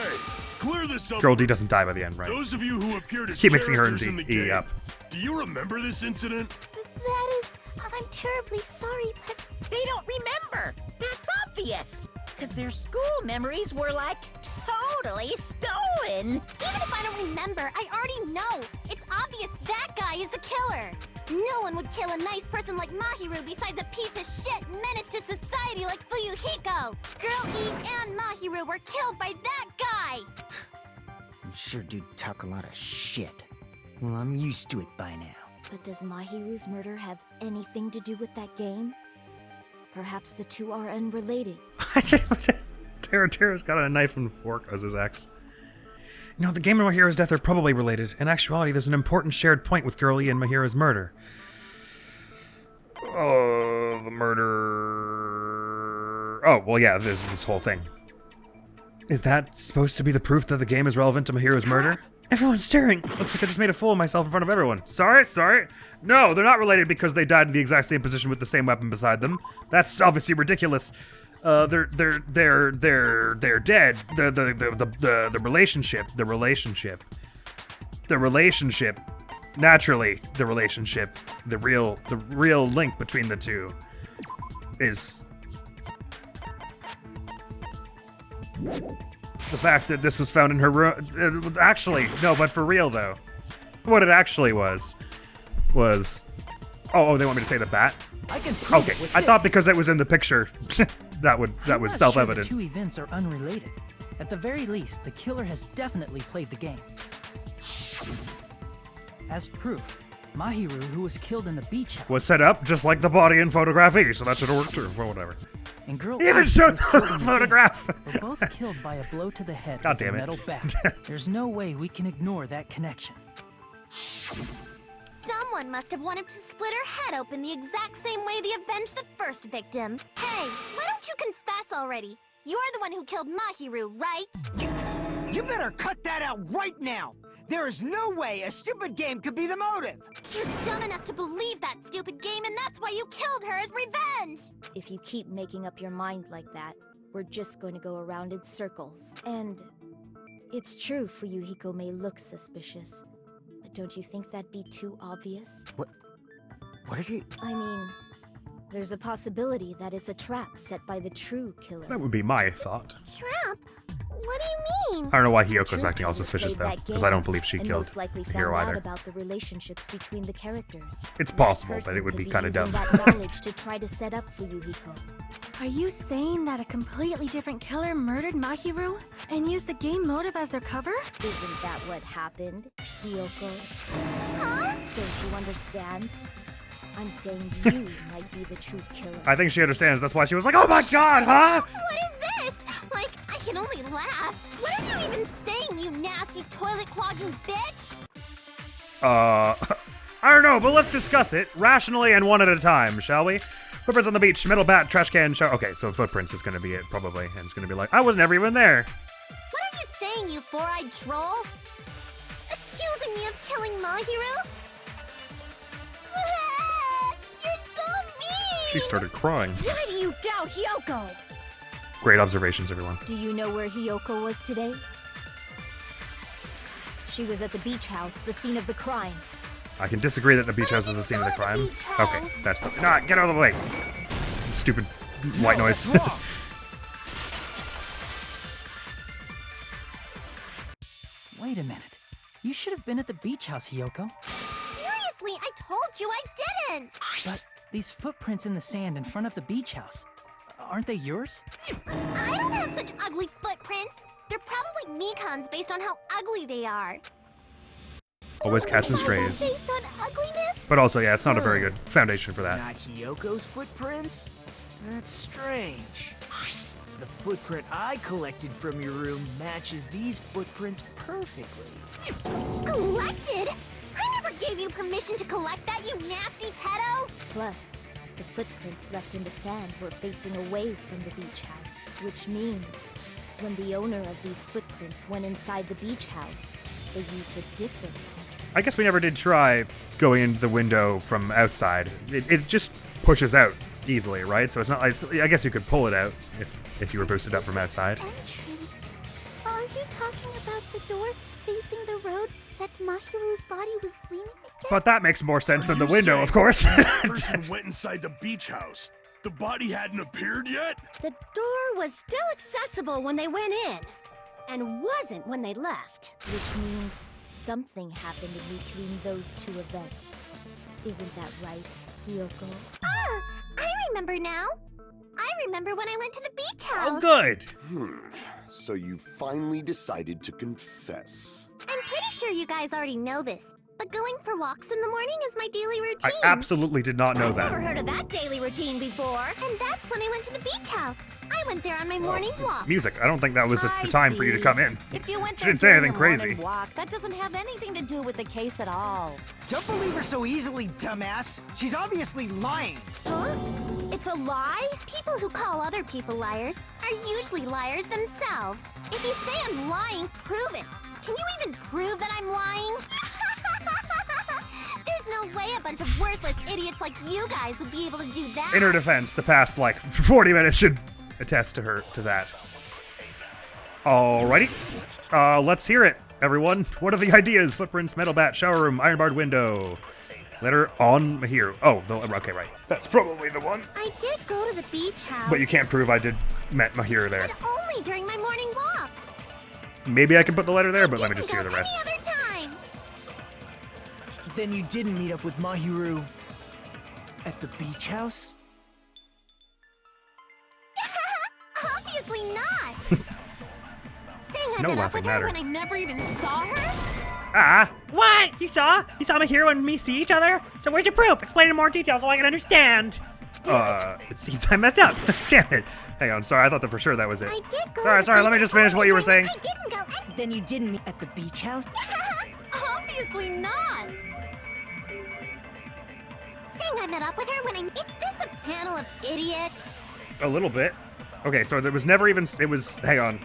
clear this up. Girl D doesn't die by the end, right? Those of you who appeared as Keep mixing her and characters in the D game, up. do you remember this incident? That is, I'm terribly sorry, but They don't remember. That's obvious. Because their school memories were like totally stolen. even if I don't remember, I already know. It's obvious that guy is the killer. No one would kill a nice person like Mahiru besides a piece of shit menace to society like Fuyuhiko. Girl E and Mahiru were killed by that guy. You sure do talk a lot of shit. Well, I'm used to it by now. But does Mahiru's murder have anything to do with that game? Perhaps the two are unrelated. Tara's got a knife and fork as his ex. No, the game and Mahiru's death are probably related. In actuality, there's an important shared point with Girl E and Mahiru's murder. Oh, the murder... Oh, well, yeah, this whole thing. Is that supposed to be the proof that the game is relevant to Mahiru's murder? Everyone's staring. Looks like I just made a fool of myself in front of everyone. Sorry. No, they're not related because they died in the exact same position with the same weapon beside them. That's obviously ridiculous. They're dead. The relationship. Naturally, the relationship. The real link between the two is the fact that this was found in her room. Actually, no, but for real though, what it actually was. Oh, they want me to say the bat? I can prove Okay, it with I thought this. because it was in the picture, that was I'm not self-evident. Sure the two events are unrelated. At the very least, the killer has definitely played the game. As proof, Mahiru, who was killed in the beach house, Was set up just like the body in photograph E, so that should work too. Well, whatever. and girl Even E, showed who was killed the in the photograph. game, were both killed by a blow to the head God with a damn it. metal bat. There's no way we can ignore that connection. Someone must have wanted to split her head open the exact same way they avenged the first victim. Hey, why don't you confess already? You're the one who killed Mahiru, right? You better cut that out right now! There is no way a stupid game could be the motive! You're dumb enough to believe that stupid game, and that's why you killed her as revenge! If you keep making up your mind like that, we're just going to go around in circles. And it's true Fuyuhiko may look suspicious, but don't you think that'd be too obvious? What are you... I mean, there's a possibility that it's a trap set by the true killer. That would be my thought. Trap? What do you mean? I don't know why Hyoko's True acting all killer suspicious played though, that because I don't game, believe she and killed most likely the found hero out either. about the relationships between the characters. It's That possible, but person it would could be kinda using dumb. that knowledge to try to set up Fuyuhiko. Are you saying that a completely different killer murdered Mahiru and used the game motive as their cover? Isn't that what happened, Hyoko? Huh? Don't you understand? I'm saying you might be the true killer. I think she understands. That's why she was like, "Oh my God, huh?" What is this? Like, I can only laugh. What are you even saying, you nasty toilet-clogging bitch? I don't know, but let's discuss it rationally and one at a time, shall we? Footprints on the beach, metal bat, trash can, shower. Okay, so footprints is gonna be it probably, and it's gonna be like, I was never even there. What are you saying, you four-eyed troll? Accusing me of killing Mahiru? You're so mean! She started crying. Why do you doubt Hyoko? Great observations, everyone. Do you know where Hyoko was today? She was at the beach house, the scene of the crime. I can disagree that the beach house is the scene of the crime. Okay, that's the. No, get out of the way. Stupid white noise. That's wrong. Wait a minute. You should have been at the beach house, Hyoko. Seriously, I told you I didn't! But these footprints in the sand in front of the beach house, aren't they yours? I don't have such ugly footprints. They're probably Mikan's based on how ugly they are. Always catching strays. Based on ugliness? But also, yeah, it's not a very good foundation for that. Not Hyoko's footprints? That's strange. The footprint I collected from your room matches these footprints perfectly. Collected? I never gave you permission to collect that, you nasty pedo! Plus, the footprints left in the sand were facing away from the beach house, which means when the owner of these footprints went inside the beach house, they used a different entrance. I guess we never did try going into the window from outside. It just pushes out easily, right? So it's not. I guess you could pull it out if you were boosted up from outside. Entrance? Are you talking about the door facing the road that Mahiru's body was leaning against... But that makes more sense than the You window, say of course. that person went inside the beach house. The body hadn't appeared yet? The door was still accessible when they went in, and wasn't when they left. Which means something happened in between those two events. Isn't that right, Hiyoko? Ah! I remember now! I remember when I went to the beach house! Oh, good. So you finally decided to confess. I'm pretty sure you guys already know this, but going for walks in the morning is my daily routine. I absolutely did not know Never that. heard of that daily routine before. And that's when I went to the beach house. I went there on my morning walk. Music, I don't think that was the I time for you to see. come in. If you went She there didn't say during anything the crazy. morning walk, that doesn't have anything to do with the case at all. Don't believe her so easily, dumbass. She's obviously lying. Huh? It's a lie? People who call other people liars are usually liars themselves. If you say I'm lying, prove it. Can you even prove that I'm lying? There's no way a bunch of worthless idiots like you guys would be able to do that. In her defense, the past, 40 minutes should attest to that. Alrighty. Let's hear it, everyone. What are the ideas? Footprints, metal bat, shower room, iron barred window. Letter on here. Oh, okay, right. That's probably the one. I did go to the beach house. But you can't prove I did met Mahir there. But only during my morning walk. Maybe I can put the letter there, but let me just hear the rest. Any other time. Then you didn't meet up with Mahiru at the beach house? Obviously not. Saying I no met up laughing with her matter. when I never even saw her? Ah, what? You saw Mahiro and me see each other? So where's your proof? Explain in more detail so I can understand. It seems I messed up. Damn it. Hang on, sorry, I thought that for sure that was it. I did go Sorry, to the let me beach just finish what you were saying. I didn't go. Then you didn't meet at the beach house? Obviously not. Saying I met up with her when I... Is this a panel of idiots? A little bit. Okay, so there was never even... It was... Hang on.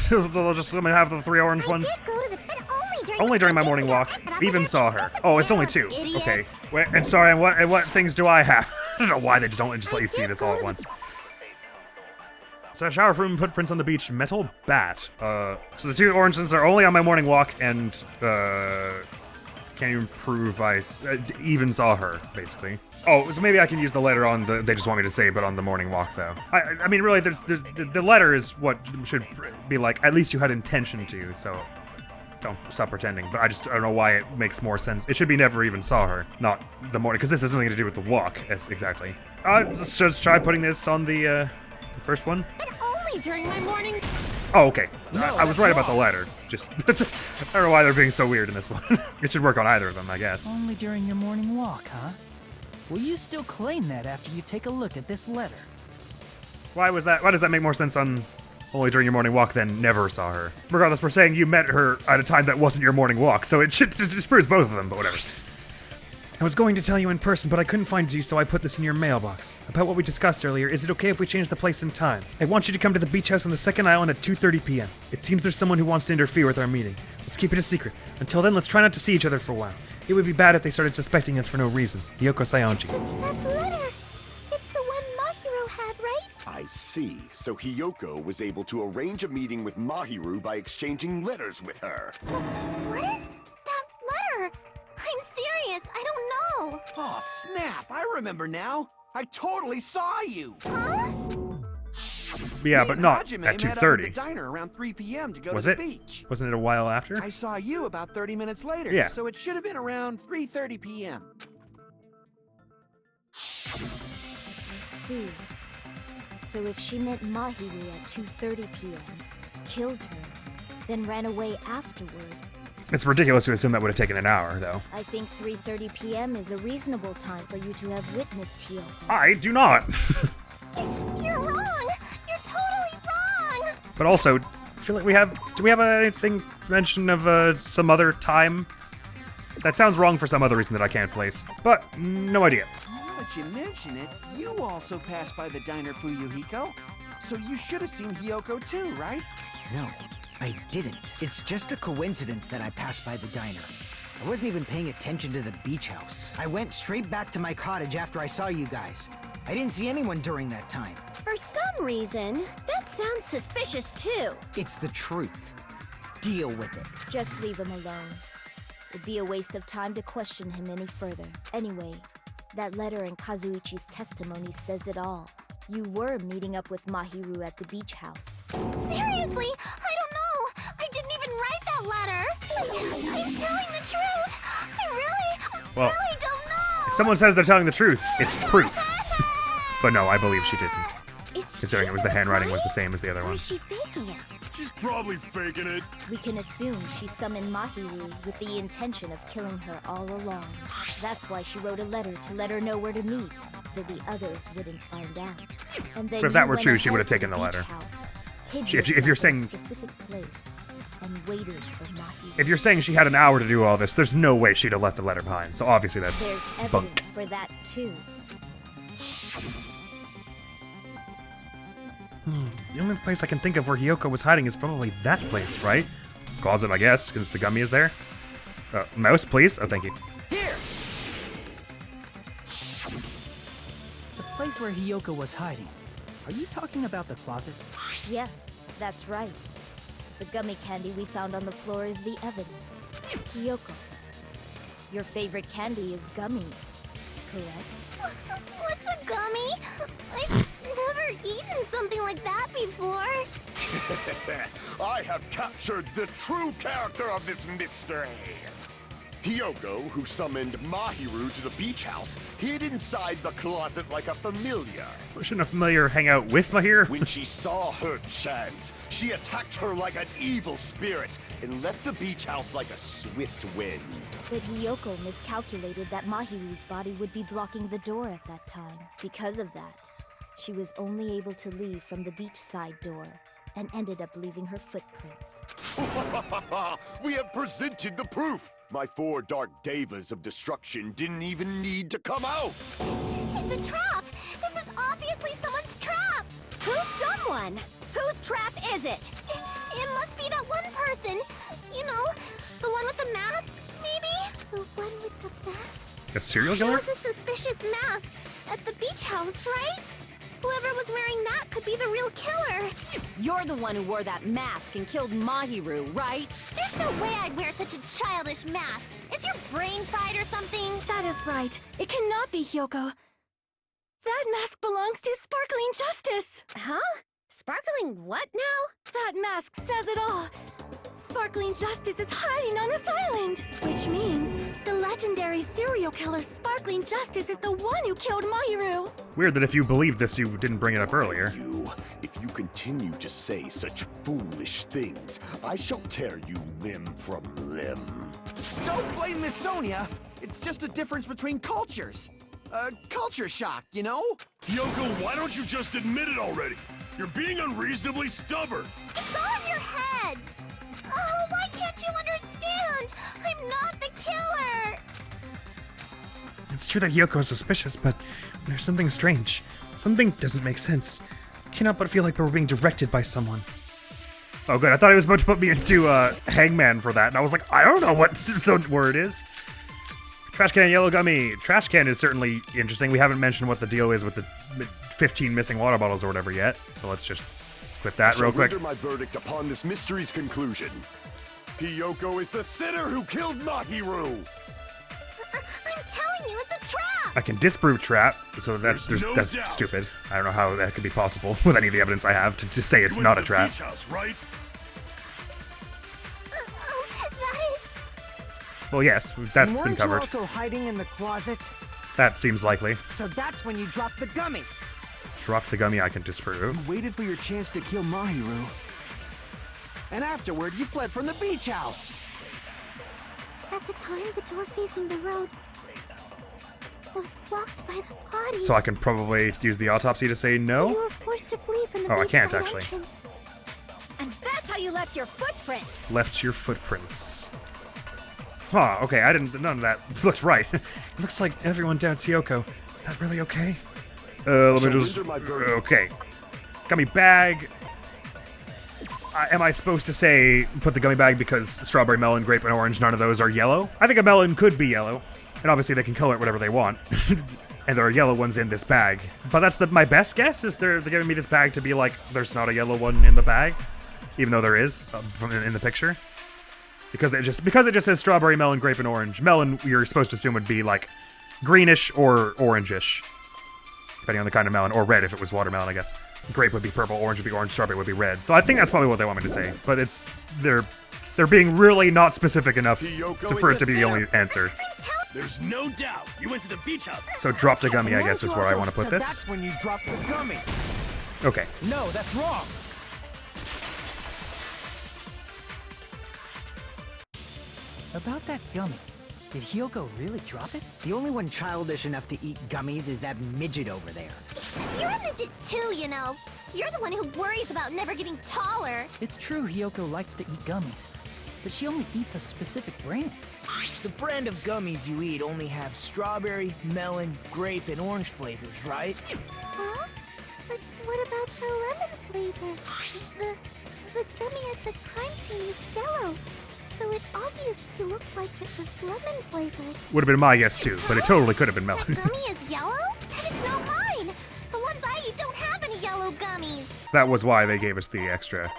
Just let me have the 3 orange ones. I did go to the... But Only during my morning walk. Even saw her. Oh, it's only 2. Okay. Wait, and sorry, and what things do I have? I don't know why they just don't let you see this all at once. So shower room, footprints on the beach, metal bat. So the 2 orange ones are only on my morning walk, and can't even prove I even saw her, basically. Oh, so maybe I can use the letter on the, they just want me to say, but on the morning walk, though. I mean, really, the letter is what should be like, at least you had intention to, so don't stop pretending. But I don't know why it makes more sense. It should be never even saw her, not the morning, because this has nothing to do with the walk, exactly. Let's just try putting this on the first one. But only during my morning... Oh, okay. No, I was that's right about the wrong. letter. Just, I don't know why they're being so weird in this one. It should work on either of them, I guess. Only during your morning walk, huh? Will you still claim that after you take a look at this letter? Why does that make more sense on only during your morning walk than never saw her? Regardless, we're saying you met her at a time that wasn't your morning walk, so it disproves both of them, but whatever. I was going to tell you in person, but I couldn't find you, so I put this in your mailbox. About what we discussed earlier, is it okay if we change the place and time? I want you to come to the beach house on the second island at 2:30 p.m. It seems there's someone who wants to interfere with our meeting. Let's keep it a secret. Until then, let's try not to see each other for a while. It would be bad if they started suspecting us for no reason. Yoko Sayonji. That letter! It's the one Mahiro had, right? I see. So Hiyoko was able to arrange a meeting with Mahiru by exchanging letters with her. What is that letter? I'm serious, I don't know. Oh, snap! I remember now. I totally saw you. Huh? Yeah, Me but and not Hajime at met up at the 2:30. diner around 3 p.m. to go Was to it? the beach. Wasn't it a while after? I saw you about 30 minutes later. Yeah. So it should have been around 3:30 p.m. I see. So if she met Mahiru at 2:30 p.m., killed her, then ran away afterward, It's ridiculous to assume that would have taken an hour, though. I think 3:30 p.m. is a reasonable time for you to have witnessed Hiyoko. I do not. You're wrong! You're totally wrong! But also, I feel like do we have anything mention of some other time? That sounds wrong for some other reason that I can't place. But, no idea. Now that you mention it, you also passed by the diner Fuyuhiko. So you should have seen Hiyoko too, right? No, I didn't. It's just a coincidence that I passed by the diner. I wasn't even paying attention to the beach house. I went straight back to my cottage after I saw you guys. I didn't see anyone during that time. For some reason, that sounds suspicious too. It's the truth. Deal with it. Just leave him alone. It'd be a waste of time to question him any further. Anyway, that letter in Kazuichi's testimony says it all. You were meeting up with Mahiru at the beach house. Seriously? I don't know. I didn't even write that letter. I'm telling the truth. I really don't know. If someone says they're telling the truth, it's proof. But no, I believe she didn't. Considering it was the handwriting was the same as the other Or one. is she faking it? She's probably faking it. We can assume she summoned Mahiru with the intention of killing her all along. That's why she wrote a letter to let her know where to meet, so the others wouldn't find out. And then But if that you were went true, she ahead would have to taken the beach letter. house, hid If you're yourself saying- in a specific place, and waited for Mahiru. If you're saying she had an hour to do all this, there's no way she'd have left the letter behind. So obviously that's There's bunk. evidence for that too. The only place I can think of where Hiyoko was hiding is probably that place, right? Closet, I guess, because the gummy is there. Mouse, please. Oh, thank you. Here! The place where Hiyoko was hiding. Are you talking about the closet? Yes, that's right. The gummy candy we found on the floor is the evidence. Hiyoko, your favorite candy is gummies, correct? What's a gummy? I've never eaten something like that before. I have captured the true character of this mystery. Hiyoko, who summoned Mahiru to the beach house, hid inside the closet like a familiar. Shouldn't a familiar hang out with Mahir? When she saw her chance, she attacked her like an evil spirit and left the beach house like a swift wind. But Hiyoko miscalculated that Mahiru's body would be blocking the door at that time. Because of that, she was only able to leave from the beachside door and ended up leaving her footprints. We have presented the proof! My 4 dark devas of destruction didn't even need to come out! It's a trap. This is obviously someone's trap. Who's someone? Whose trap is it? It must be that one person. You know, the one with the mask, maybe? The one with the mask? A serial He killer? has a suspicious mask at the beach house, right? Whoever was wearing that could be the real killer. You're the one who wore that mask and killed Mahiru, right? There's no way I'd wear such a childish mask. Is your brain fried or something? That is right. It cannot be Hiyoko. That mask belongs to Sparkling Justice. Huh? Sparkling what now? That mask says it all. Sparkling Justice is hiding on this island. Which means the legendary serial killer Sparkling Justice is the one who killed Mahiru. Weird that if you believed this, you didn't bring it up earlier. If you continue to say such foolish things, I shall tear you limb from limb. Don't blame Miss Sonia. It's just a difference between cultures. Culture shock, you know? Hiyoko, why don't you just admit it already? You're being unreasonably stubborn. It's all in your head. Oh, why can't you understand? I'm not the killer. It's true that Hiyoko is suspicious, but there's something strange. Something doesn't make sense. Cannot but feel like we're being directed by someone. Oh good, I thought he was about to put me into Hangman for that, and I was like, I don't know what the word is. Trash can, yellow gummy. Trash can is certainly interesting. We haven't mentioned what the deal is with the 15 missing water bottles or whatever yet, so let's just quit that real quick. I render my verdict upon this mystery's conclusion. Hiyoko is the sinner who killed Mahiru! I'm telling you, it's a trap. I can disprove trap, so that's no that's doubt. stupid. I don't know how that could be possible with any of the evidence I have to just say it's You not went a to the trap. beach house, right? That is... Well, yes, And that's been weren't you covered. also hiding in the closet? That seems likely. So that's when you dropped the gummy. Drop the gummy I can disprove. You waited for your chance to kill Mahiru. And afterward, you fled from the beach house. At the time, the door facing the road was blocked by the body. So I can probably use the autopsy to say So you no? were forced to flee from the Oh, I can't, beachside actually. entrance. And that's how you left your footprints. Left your footprints. Huh, okay, I didn't... None of that looks right. It looks like everyone doubts Hiyoko. Is that really okay? Let me just... Render my verdict. Okay. Gummy bag. Am I supposed to say put the gummy bag because strawberry, melon, grape, and orange, none of those are yellow? I think a melon could be yellow. And obviously they can color it whatever they want. And there are yellow ones in this bag. But that's my best guess, is they're giving me this bag to be like, there's not a yellow one in the bag. Even though there is, in the picture. Because it just says strawberry, melon, grape, and orange. Melon, you're supposed to assume would be like greenish or orangish, depending on the kind of melon, or red if it was watermelon, I guess. Grape would be purple, orange would be orange, strawberry would be red. So I think that's probably what they want me to say. But they're being really not specific enough for it to be the only answer. There's no doubt you went to the beach house. So dropped a gummy, I guess, is where I want to put so this. That's when you dropped the gummy. Okay. No, that's wrong. About that gummy, did Hyoko really drop it? The only one childish enough to eat gummies is that midget over there. You're a midget too, you know. You're the one who worries about never getting taller. It's true Hyoko likes to eat gummies, but she only eats a specific brand. The brand of gummies you eat only have strawberry, melon, grape, and orange flavors, right? Huh? But what about the lemon flavor? The gummy at the crime scene was yellow, so it obviously looked like it was lemon flavored. Would have been my guess too, but it totally could have been melon. The gummy is yellow? Then it's not mine. The ones I eat don't have any yellow gummies. So that was why they gave us the extra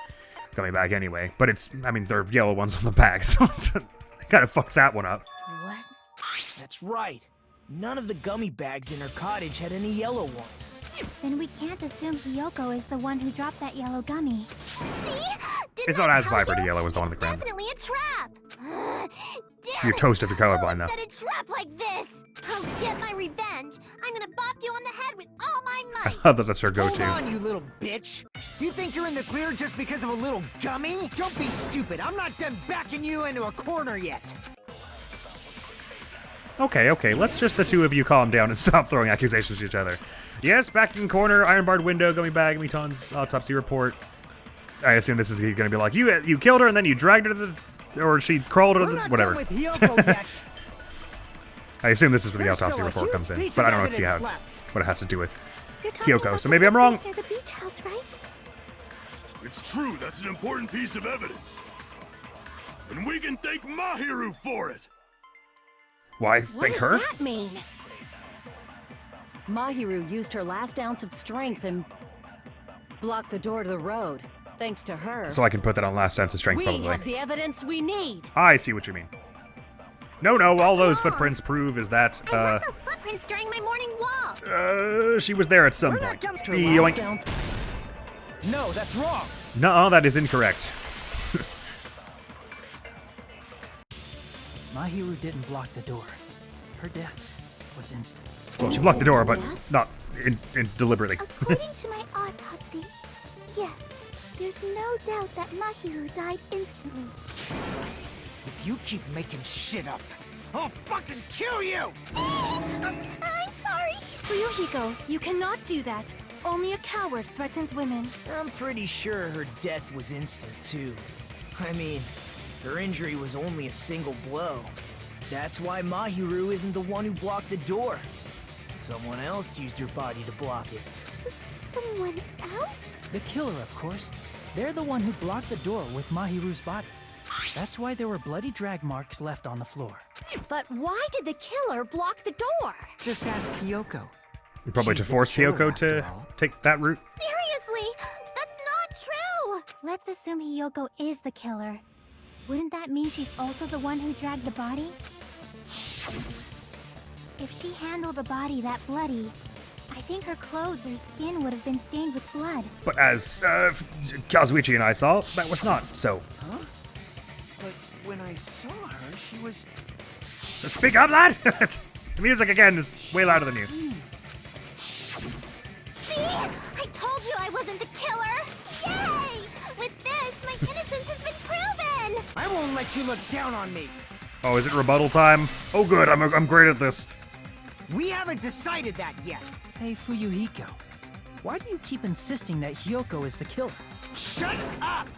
gummy bag anyway. But there are yellow ones on the bag, so they kind of fucked that one up. What? That's right. None of the gummy bags in her cottage had any yellow ones. Then we can't assume Hyoko is the one who dropped that yellow gummy. See? Didn't It's not I as tell vibrant you? yellow as the one on the It's ground. definitely a trap. Damn You're it. toast if you're colorblind, though. Who would set a trap like this? I'll get my revenge. I'm gonna bop you on the head with all my I might. love that that's her Hold go-to. on, you little bitch. You think you're in the clear just because of a little gummy? Don't be stupid. I'm not done backing you into a corner yet. Okay, let's just the two of you calm down and stop throwing accusations at each other. Yes, back in corner, iron barred window, gummy bag, Miton's autopsy report. I assume this is going to be like, you killed her and then you dragged her to the, or she crawled her to the, whatever. We're not done with Hyoko yet. I assume this is where the There's autopsy still a report huge comes in, piece but of I don't see how evidence left. what it has to do with You're talking Hyoko, about so the maybe I'm wrong. footprints near the beach house, right? It's true, that's an important piece of evidence. And we can thank Mahiru for it. Why, What thank does her? that mean? Mahiru used her last ounce of strength and blocked the door to the road. Thanks to her, So I can put that on last ounce of strength, we probably. have the evidence we need. I see what you mean. No, all those footprints prove is that, I left those footprints during my morning walk. she was there at some We're point. not dumpster Yoink. last ounce. No, that's wrong. No, that is incorrect. Mahiru didn't block the door. Her death was instant. Well, she blocked the door, but not deliberately. According to my autopsy, yes, there's no doubt that Mahiru died instantly. If you keep making shit up, I'll fucking kill you! I'm sorry. Ryuhiko, you cannot do that. Only a coward threatens women. I'm pretty sure her death was instant, too. I mean, her injury was only a single blow. That's why Mahiru isn't the one who blocked the door. Someone else used her body to block it. Someone else? The killer, of course. They're the one who blocked the door with Mahiru's body. That's why there were bloody drag marks left on the floor. But why did the killer block the door? Just ask Hyoko. Probably She's to the force killer, Hyoko after to all. take that route. Seriously, that's not true. Let's assume Hyoko is the killer. Wouldn't that mean she's also the one who dragged the body? If she handled a body that bloody, I think her clothes or skin would have been stained with blood. But as Kazuichi and I saw, that was not so. Huh? But when I saw her, she was... Speak up, lad! The music again is way louder than you. See? I told you I wasn't the killer. Yay! With this, my innocence has been proven. I won't let you look down on me. Oh, is it rebuttal time? Oh, good. I'm great at this. We haven't decided that yet. Hey, Fuyuhiko, why do you keep insisting that Hyoko is the killer? Shut up!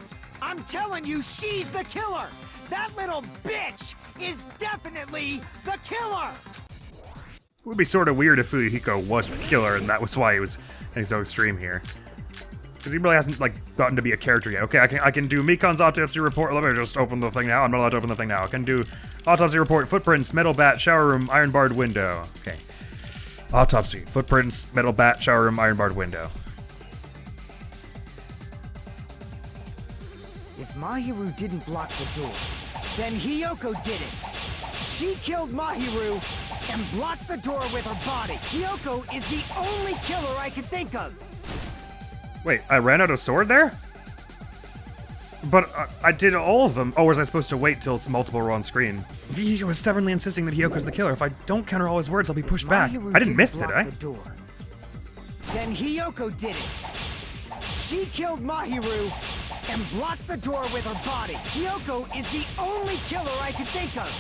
I'm telling you, she's the killer! That little bitch is definitely the killer! It would be sort of weird if Fuyuhiko was the killer, and that was why he was so extreme here. Because he really hasn't, gotten to be a character yet. Okay, I can do Mikon's autopsy report. Let me just open the thing now. I'm not allowed to open the thing now. I can do autopsy report, footprints, metal bat, shower room, iron barred window. Okay. Autopsy, footprints, metal bat, shower room, iron barred window. If Mahiru didn't block the door, Then Hiyoko did it. She killed Mahiru and blocked the door with her body. Hiyoko is the only killer I can think of. Wait, I ran out of sword there? But I did all of them. Oh, was I supposed to wait till multiple were on screen? Hiyoko is stubbornly insisting that Hiyoko's the killer. If I don't counter all his words, I'll be pushed back. I didn't miss, did I? Then Hiyoko did it. She killed Mahiru and blocked the door with her body. Hiyoko is the only killer I can think of.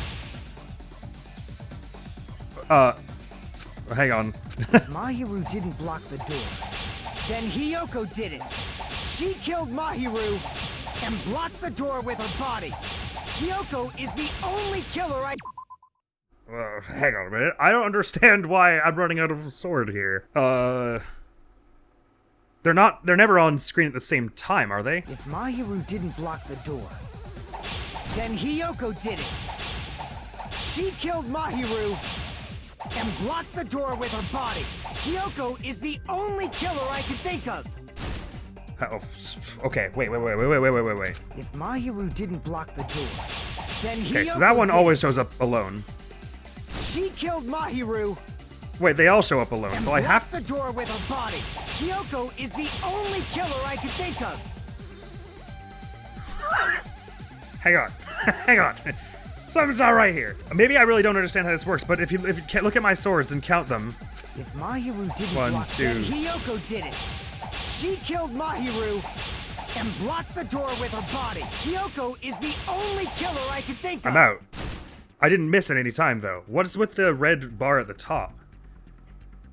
Hang on. Mahiru didn't block the door. Then Hiyoko did it. She killed Mahiru and blocked the door with her body. Hiyoko is the only killer I... Hang on a minute. I don't understand why I'm running out of a sword here. They're never on screen at the same time, are they? If Mahiru didn't block the door, then Hiyoko did it. She killed Mahiru and blocked the door with her body. Hiyoko is the only killer I can think of. Oh, okay, wait. If Mahiru didn't block the door, then Hiyoko Okay, so that one always did it. shows up alone. She killed Mahiru Wait, they all show up alone, and so I have... blocked the door with her body. Hiyoko is the only killer I can think of. Hang on. Hang on. Something's not right here. Maybe I really don't understand how this works, but if you can't look at my swords and count them... If Mahiru didn't 1, block, 2... then Hiyoko did it. She killed Mahiru and blocked the door with her body. Hiyoko is the only killer I can think of. I'm out. I didn't miss at any time, though. What is with the red bar at the top?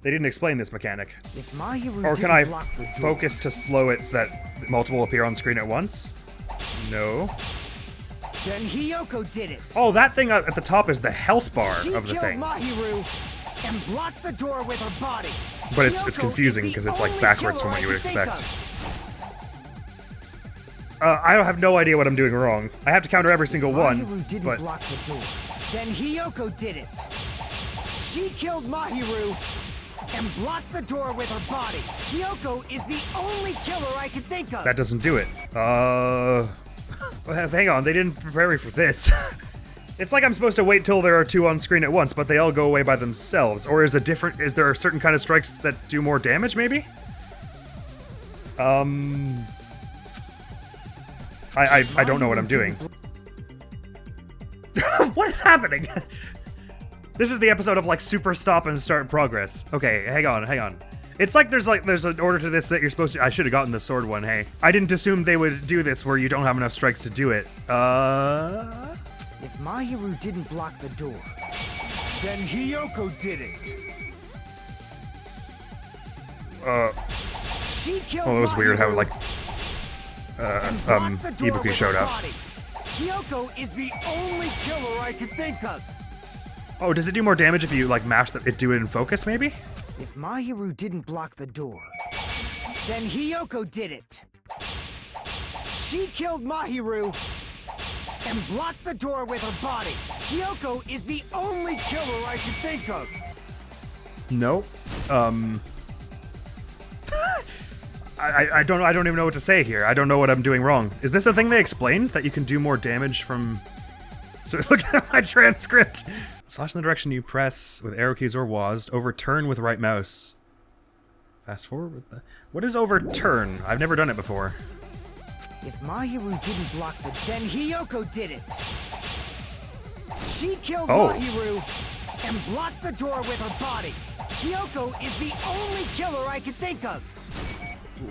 They didn't explain this mechanic. If Mahiru Or can didn't I block the door, focus to slow it so that multiple appear on screen at once? No. then Hiyoko did it. Oh, that thing at the top is the health bar She of the killed thing. Mahiru and blocked the door with her body. But it's Hiyoko confusing is because the it's like only backwards from killer what you I would can think expect. of. I have no idea what I'm doing wrong. I have to counter every single one, Mahiru didn't but block the door. Then Hiyoko did it. She killed Mahiru and blocked the door with her body. Hiyoko is the only killer I can think of. that doesn't do it. Hang on, they didn't prepare me for this. It's like I'm supposed to wait till there are two on screen at once, but they all go away by themselves. Or is there a certain kind of strikes that do more damage, maybe? I don't know what I'm doing. What is happening? This is the episode of like super stop and start progress. Okay, hang on. It's like there's an order to this that you're supposed to... I should have gotten the sword one, hey. I didn't assume they would do this where you don't have enough strikes to do it. If Mahiru didn't block the door, then Hiyoko did it. She killed Oh, it was weird how Mahiru like and blocked the door Ibuki with showed her up. body. Hiyoko is the only killer I can think of. Oh, does it do more damage if you like mash do it in focus maybe? If Mahiru didn't block the door, then Hiyoko did it. She killed Mahiru and blocked the door with her body. Hiyoko is the only killer I can think of. Nope. I don't even know what to say here. I don't know what I'm doing wrong. Is this a thing they explained that you can do more damage from? So look at my transcript. Slash in the direction you press with arrow keys or WASD. Overturn with right mouse. Fast forward with the... What is overturn? I've never done it before. If Mahiru didn't block the... Then Hiyoko did it. She killed Mahiru and blocked the door with her body. Hiyoko is the only killer I can think of.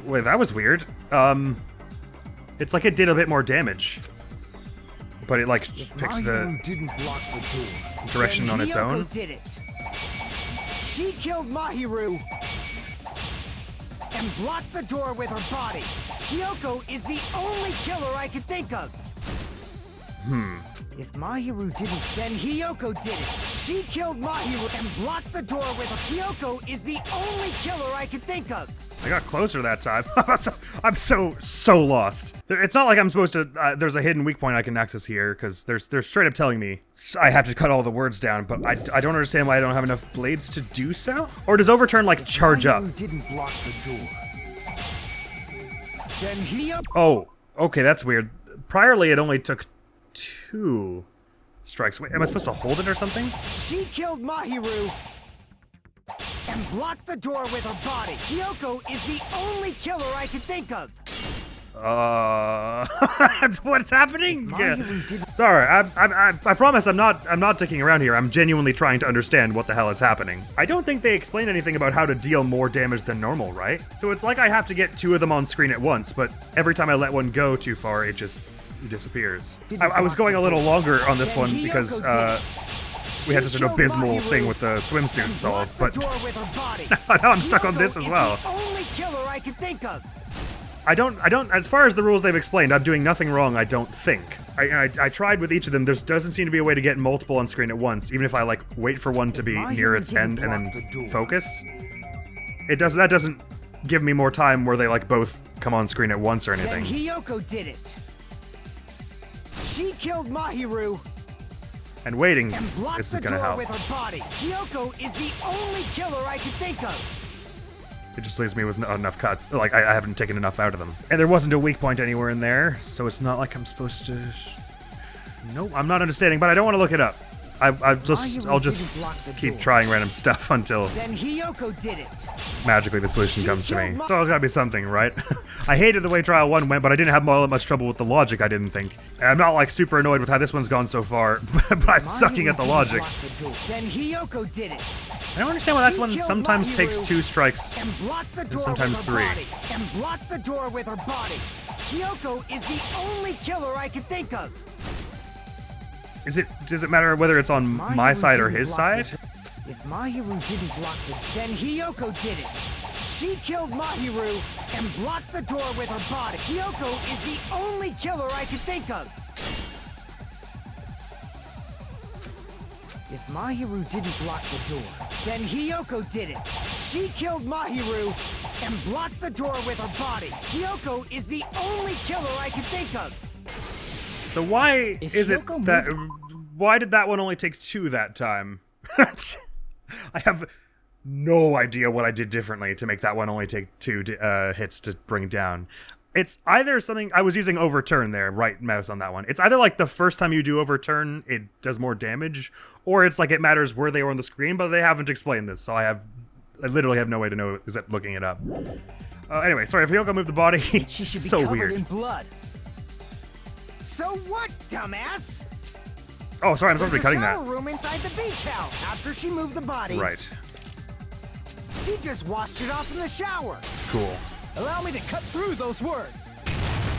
Wait, that was weird. It's like it did a bit more damage. But it like picked the didn't block the door, direction then on its Hiyoko own. Did it. She killed Mahiru and blocked the door with her body. Hiyoko is the only killer I can think of. If Mahiru didn't, then Hiyoko did it. She killed Mahiru and blocked the door with her. Hiyoko is the only killer I can think of. I got closer that time. I'm so lost. It's not like I'm supposed to. There's a hidden weak point I can access here because they're straight up telling me I have to cut all the words down. But I don't understand why I don't have enough blades to do so. Or does overturn like charge up? Didn't block the door. Then Hiyoko. Oh, okay, that's weird. Priorly, it only took 2 strikes. Wait, am I supposed to hold it or something? She killed Mahiru and blocked the door with her body. Kyoko is the only killer I can think of. What's happening? Sorry, I promise I'm not dicking around here. I'm genuinely trying to understand what the hell is happening. I don't think they explain anything about how to deal more damage than normal, right? So it's like I have to get 2 of them on screen at once, but every time I let one go too far, it just disappears. I was going a little longer on this one because we had such an abysmal thing with the swimsuit solve, but now I'm stuck on this as well. Only killer I can think of. I don't, as far as the rules they've explained, I'm doing nothing wrong, I don't think. I tried with each of them, there doesn't seem to be a way to get multiple on screen at once, even if I, like, wait for one to be near its end and then focus. That doesn't give me more time where they, like, both come on screen at once or anything. Then Hiyoko did it. She killed Mahiru. And waiting And blocked isn't the gonna door help. with her body. Hiyoko is the only killer I can think of. It just leaves me with not enough cuts. Like, I haven't taken enough out of them. And there wasn't a weak point anywhere in there, so it's not like I'm supposed to... Nope, I'm not understanding, but I don't want to look it up. I'll just keep trying random stuff until Then Hiyoko did it. magically the solution comes to me. So it's gotta be something, right? I hated the way Trial 1 went, but I didn't have all that much trouble with the logic, I didn't think. And I'm not, like, super annoyed with how this one's gone so far, but I'm sucking at the logic. Then Hiyoko did it. I don't understand why that one sometimes takes 2 strikes And blocked the door and sometimes with her 3. body. And blocked the door with her body. Hiyoko is the only killer I can think of. Does it matter whether it's on my side or his side? If Mahiru didn't block the... Then Hiyoko did it. She killed Mahiru and blocked the door with her body. Hiyoko is the only killer I can think of. If Mahiru didn't block the door, then Hiyoko did it. She killed Mahiru and blocked the door with her body. Hiyoko is the only killer I can think of. So why is it that... Why did that one only take 2 that time? I have no idea what I did differently to make that one only take 2 hits to bring down. It's either something... I was using overturn there, right mouse on that one. It's either like the first time you do overturn, it does more damage, or it's like it matters where they were on the screen, but they haven't explained this, so I literally have no way to know except looking it up. Anyway, sorry, if Hiyoko moved the body, She should be so covered weird. in blood. So what, dumbass? Oh, sorry, I'm supposed to be cutting There's a that. shower room inside the beach house after she moved the body. Right. She just washed it off in the shower. Cool. Allow me to cut through those words.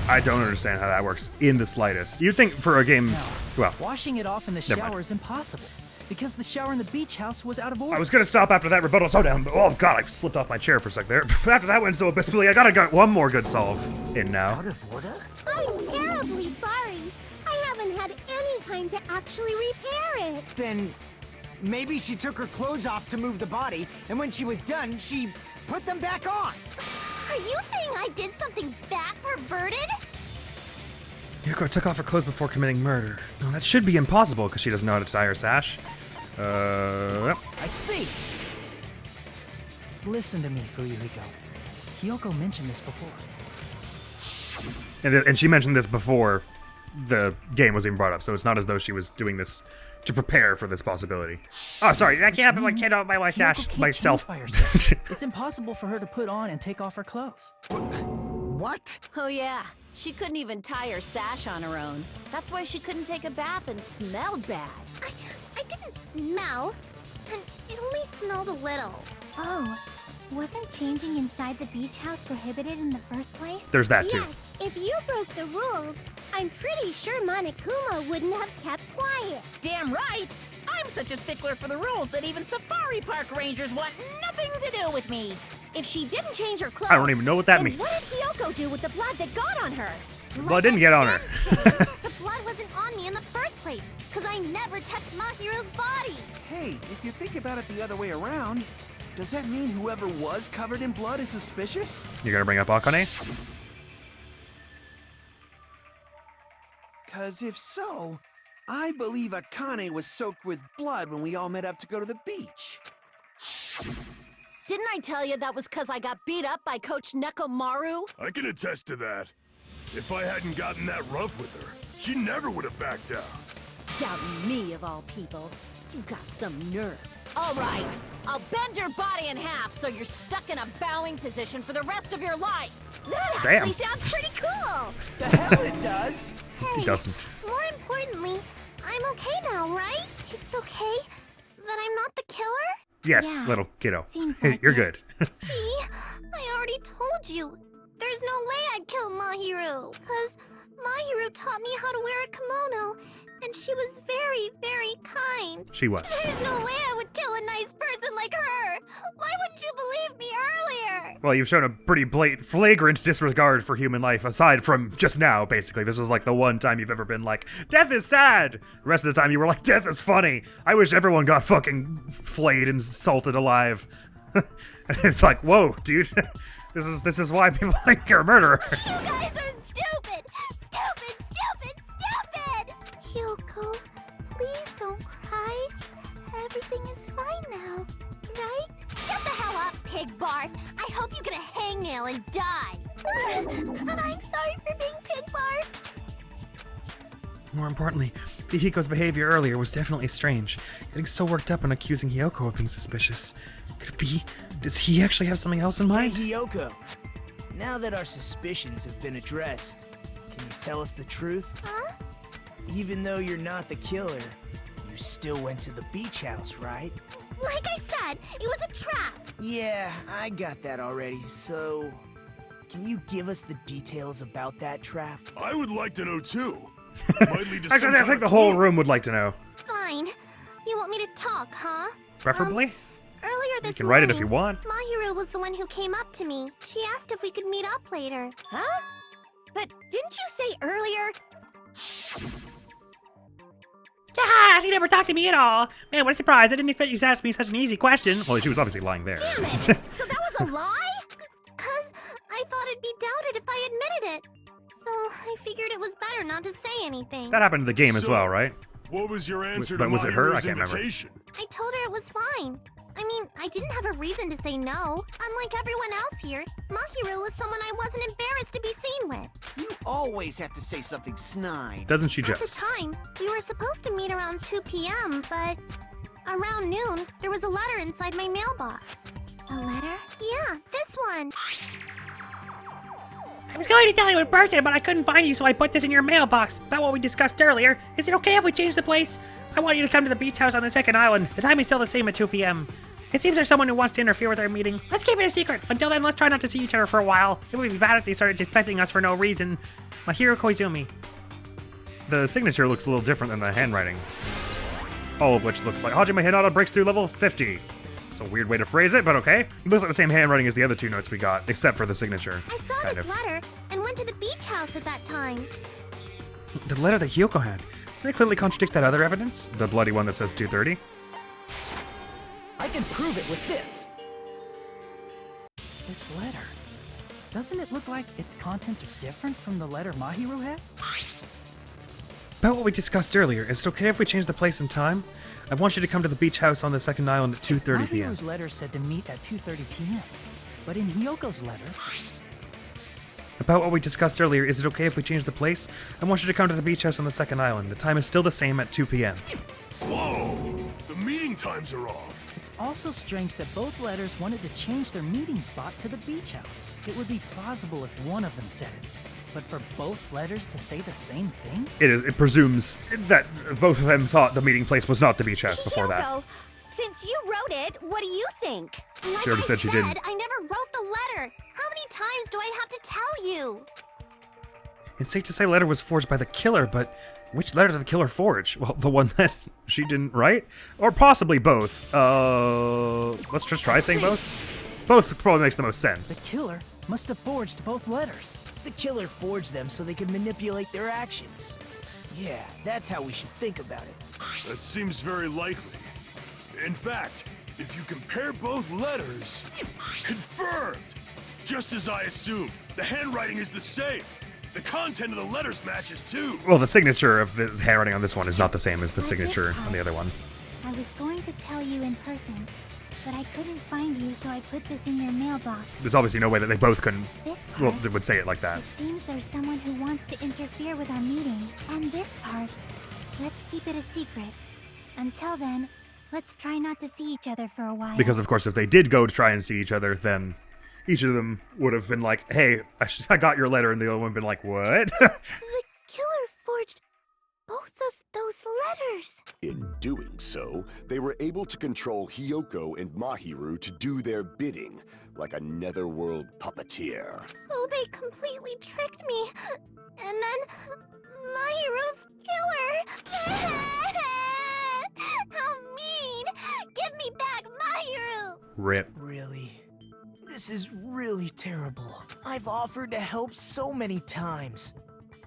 I don't understand how that works in the slightest. You'd think for a game... Well, Washing it off in the never shower mind. is impossible, because the shower in the beach house was out of order. I was gonna stop after that rebuttal showdown, but oh god, I slipped off my chair for a sec there. After that went so abysmally, I gotta get one more good solve in now. Out of order? I'm terribly sorry. I haven't had any time to actually repair it. Then maybe she took her clothes off to move the body, and when she was done, she put them back on. Are you saying I did something that perverted? Yoko took off her clothes before committing murder. No, that should be impossible because she doesn't know how to tie her sash. I see. Listen to me, Fuyuhiko. Hiyoko mentioned this before. And she mentioned this before the game was even brought up, so it's not as though she was doing this to prepare for this possibility. Oh, sorry, I can't put my kid on my sash myself. By herself. It's impossible for her to put on and take off her clothes. What? Oh yeah, she couldn't even tie her sash on her own. That's why she couldn't take a bath and smelled bad. I didn't smell, and it only smelled a little. Oh, wasn't changing inside the beach house prohibited in the first place? There's that too. Yes, if you broke the rules, I'm pretty sure Monokuma wouldn't have kept quiet. Damn right! I'm such a stickler for the rules that even safari park rangers want nothing to do with me. If she didn't change her clothes, I don't even know what that then means. What did Hiyoko do with the blood that got on her? Well, it didn't get on her. The blood wasn't on me in the first place, because I never touched Mahiru's body. Hey, if you think about it the other way around, does that mean whoever was covered in blood is suspicious? You're gonna bring up Akane? Cause if so, I believe Akane was soaked with blood when we all met up to go to the beach. Didn't I tell you that was because I got beat up by Coach Nekomaru? I can attest to that. If I hadn't gotten that rough with her, She never would have backed down. Doubting me, of all people. You got some nerve. All right, I'll bend your body in half so you're stuck in a bowing position for the rest of your life. That Damn. actually sounds pretty cool! The hell it does! He doesn't. More importantly, I'm okay now, right? It's okay that I'm not the killer? Yes, Yeah, little kiddo. seems like You're it. good. See? I already told you. There's no way I'd kill Mahiru, because Mahiru taught me how to wear a kimono, and she was very, very kind. She was. There's no way I would kill a nice person like her. Why wouldn't you believe me earlier? Well, you've shown a pretty blatant, flagrant disregard for human life, aside from just now, basically. This was like the one time you've ever been like, death is sad! The rest of the time you were like, death is funny! I wish everyone got fucking flayed and salted alive. And it's like, whoa, dude. This is why people think you're a murderer. You guys are stupid! Stupid, stupid, stupid! Hyoko, please don't cry. Everything is fine now, right? Shut the hell up, pig barf! I hope you get a hangnail and die! I'm sorry for being pig barf. More importantly, Hiko's behavior earlier was definitely strange. Getting so worked up and accusing Hyoko of being suspicious. Could it be? Does he actually have something else in mind? Hyoko, now that our suspicions have been addressed, can you tell us the truth? Huh? Even though you're not the killer, you still went to the beach house, right? Like I said, it was a trap! Yeah, I got that already, so... Can you give us the details about that trap? I would like to know too. Might lead to some Actually, I kind think of the whole clue. room would like to know. Fine. You want me to talk, huh? Preferably? Earlier this You can write it if morning, you want. Mahiru was the one who came up to me. She asked if we could meet up later. Huh? But didn't you say earlier? Yeah, she never talked to me at all. Man, what a surprise. I didn't expect you to ask me such an easy question. Well, she was obviously lying there. Damn it! So that was a lie? Cause I thought it'd be doubted if I admitted it. So I figured it was better not to say anything. That happened in the game as So- well, right? What was your answer But to was it her? I Mahiru's can't remember. invitation? I told her it was fine. I mean, I didn't have a reason to say no. Unlike everyone else here, Mahiru was someone I wasn't embarrassed to be seen with. You always have to say something snide. Doesn't she At the just? time, we were supposed to meet around 2 p.m., but around noon, there was a letter inside my mailbox. A letter? Yeah, this one. I was going to tell you in person, but I couldn't find you, so I put this in your mailbox. About what we discussed earlier. Is it okay if we change the place? I want you to come to the beach house on the second island. The time is still the same at 2 p.m. It seems there's someone who wants to interfere with our meeting. Let's keep it a secret. Until then, let's try not to see each other for a while. It would be bad if they started suspecting us for no reason. Mahiro Koizumi. The signature looks a little different than the handwriting. All of which looks like Hajime Hinata breaks through level 50. It's a weird way to phrase it, but okay. It looks like the same handwriting as the other two notes we got, except for the signature. I saw kind this of. letter and went to the beach house at that time. The letter that Hyoko had. Doesn't it clearly contradict that other evidence? The bloody one that says 2:30? I can prove it with this. This letter. Doesn't it look like its contents are different from the letter Mahiru had? About what we discussed earlier, is it okay if we change the place and time? I want you to come to the beach house on the second island at 2:30 p.m. Mahiru's letter said to meet at 2:30 p.m. But in Hyoko's letter, About what we discussed earlier, is it okay if we change the place? I want you to come to the beach house on the second island. The time is still the same at 2 p.m. Whoa! The meeting times are off. it's also strange that both letters wanted to change their meeting spot to the beach house. It would be plausible if one of them said it. But for both letters to say the same thing? It presumes that both of them thought the meeting place was not the beach house before that. Hyoko, since you wrote it, what do you think? Like She already I said she didn't. I never wrote the letter. How many times do I have to tell you? It's safe to say letter was forged by the killer, but which letter did the killer forge? Well, the one that she didn't write? Or possibly both. Let's just try saying both. Both probably makes the most sense. The killer must have forged both letters. The killer forged them so they could manipulate their actions. Yeah, that's how we should think about it. That seems very likely. In fact, if you compare both letters, confirmed! Just as I assumed, the handwriting is the same. The content of the letters matches too. Well, the signature of the handwriting on this one is not the same as the signature on the other one. I was going to tell you in person, but I couldn't find you, so I put this in your mailbox. There's obviously no way that they both couldn't. This Well, part, they would say it like that. it seems there's someone who wants to interfere with our meeting. And this part, let's keep it a secret. Until then, let's try not to see each other for a while. Because, of course, if they did go to try and see each other, then each of them would have been like, hey, I got your letter, and the other one would have been like, what? The killer forged both of those letters. In doing so, they were able to control Hiyoko and Mahiru to do their bidding, like a netherworld puppeteer. So they completely tricked me. And then Mahiru's killer. How mean! Give me back Mahiru! Rip. Really? This is really terrible. I've offered to help so many times.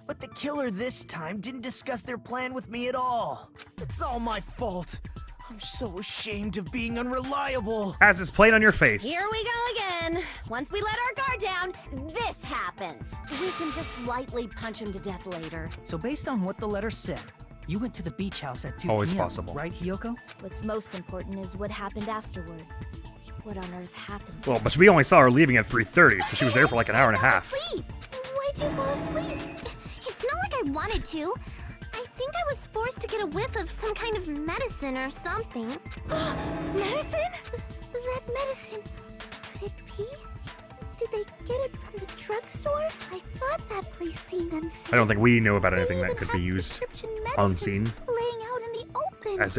But the killer this time didn't discuss their plan with me at all. It's all my fault. I'm so ashamed of being unreliable. As is plain on your face. Here we go again. Once we let our guard down, this happens. We can just lightly punch him to death later. So based on what the letter said, you went to the beach house at 2 Always p.m., possible. right, Hiyoko? What's most important is what happened afterward. What on earth happened? Well, but we only saw her leaving at 3:30, so she was there for like an hour and a half. Sleep. Why'd you fall asleep? It's not like I wanted to. I think I was forced to get a whiff of some kind of medicine or something. Medicine? That medicine. Could it be? Did they get it from the drugstore? I thought that place seemed unsafe. I don't think we know about anything They that even could be had used prescription on medicines scene laying out in the open. as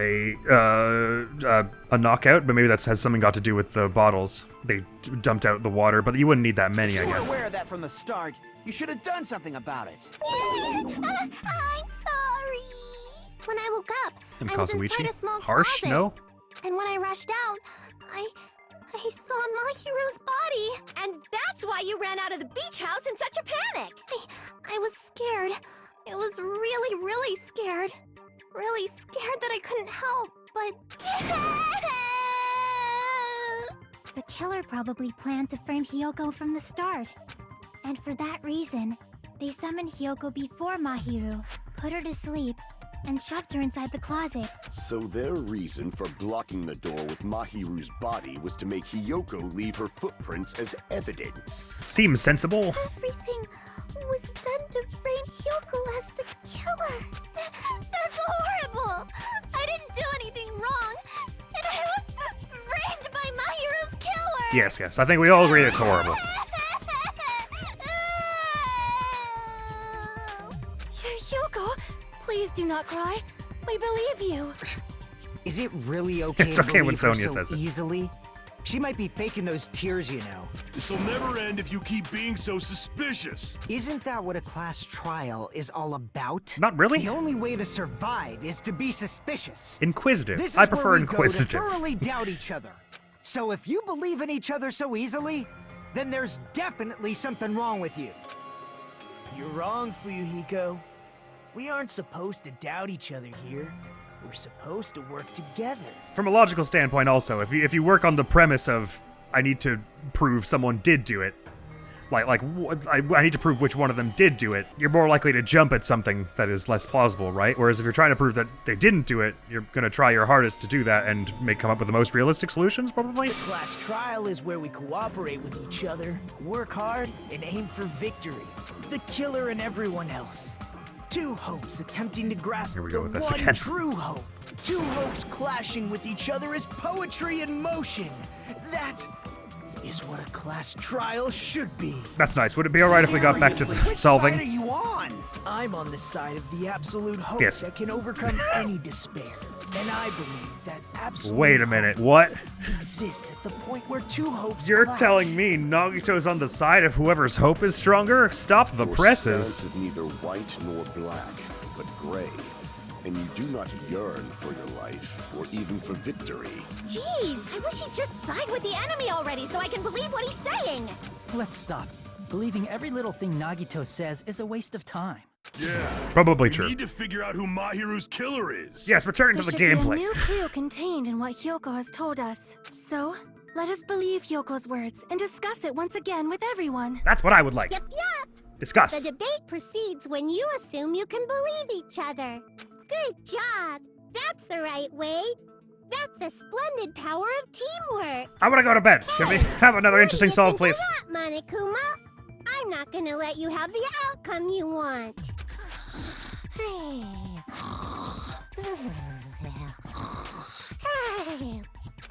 a knockout, but maybe that has something got to do with the bottles. They dumped out the water, but you wouldn't need that many, I You were guess. aware of that from the start. You should have done something about it. I'm sorry. When I woke up, And I was inside Kazuichi? a small Harsh? closet. No? And when I rushed out, I saw Mahiru's body. And that's why you ran out of the beach house in such a panic. I was scared. I was really, really scared. Really scared that I couldn't help, but... The killer probably planned to frame Hiyoko from the start. And for that reason, they summoned Hiyoko before Mahiru, put her to sleep, and shoved her inside the closet. So their reason for blocking the door with Mahiru's body was to make Hiyoko leave her footprints as evidence. Seems sensible. Everything was done to frame Hiyoko as the killer. That's horrible. I didn't do anything wrong. And I was framed by Mahiru's killer. Yes. I think we all agree it's horrible. Hiyoko, please do not cry. We believe you. Is it really okay It's to okay when believe her Sonya so says it. easily? She might be faking those tears, you know. This'll never end if you keep being so suspicious. Isn't that what a class trial is all about? Not really. The only way to survive is to be suspicious. Inquisitive. This is I prefer where we inquisitive. Go to thoroughly doubt each other. So if you believe in each other so easily, then there's definitely something wrong with you. You're wrong, Fuyuhiko. We aren't supposed to doubt each other here. We're supposed to work together. From a logical standpoint also, if you work on the premise of I need to prove someone did do it, I need to prove which one of them did do it, you're more likely to jump at something that is less plausible, right? Whereas if you're trying to prove that they didn't do it, you're going to try your hardest to do that and come up with the most realistic solutions, probably? Class trial is where we cooperate with each other, work hard, and aim for victory. The killer and everyone else. Two hopes attempting to grasp Here we the go with this one again. true hope. Two hopes clashing with each other is poetry in motion. That is what a class trial should be. That's nice. Would it be alright if we got back to the Seriously, which solving? side are you on? I'm on the side of the absolute hope Yes. that can overcome any despair. And I believe that absolute Wait a minute, what? hope exists at the point where two hopes You're clash. telling me Nagito's on the side of whoever's hope is stronger? Stop the Your presses. stance is neither white nor black, but gray. And you do not yearn for your life, or even for victory. Jeez, I wish he'd just side with the enemy already so I can believe what he's saying. Let's stop. Believing every little thing Nagito says is a waste of time. Yeah. Probably We true. need to figure out who Mahiru's killer is. Yes, return to There the should be a gameplay. new clue contained in what Hyoko has told us. So, let us believe Hyoko's words and discuss it once again with everyone. That's what I would like. Yep. Discuss. The debate proceeds when you assume you can believe each other. Good job. That's the right way. That's It's the splendid power of teamwork. I want to go to bed. Can we have another interesting solve, please? Monokuma? I'm not gonna let you have the outcome you want. Hey. Hey.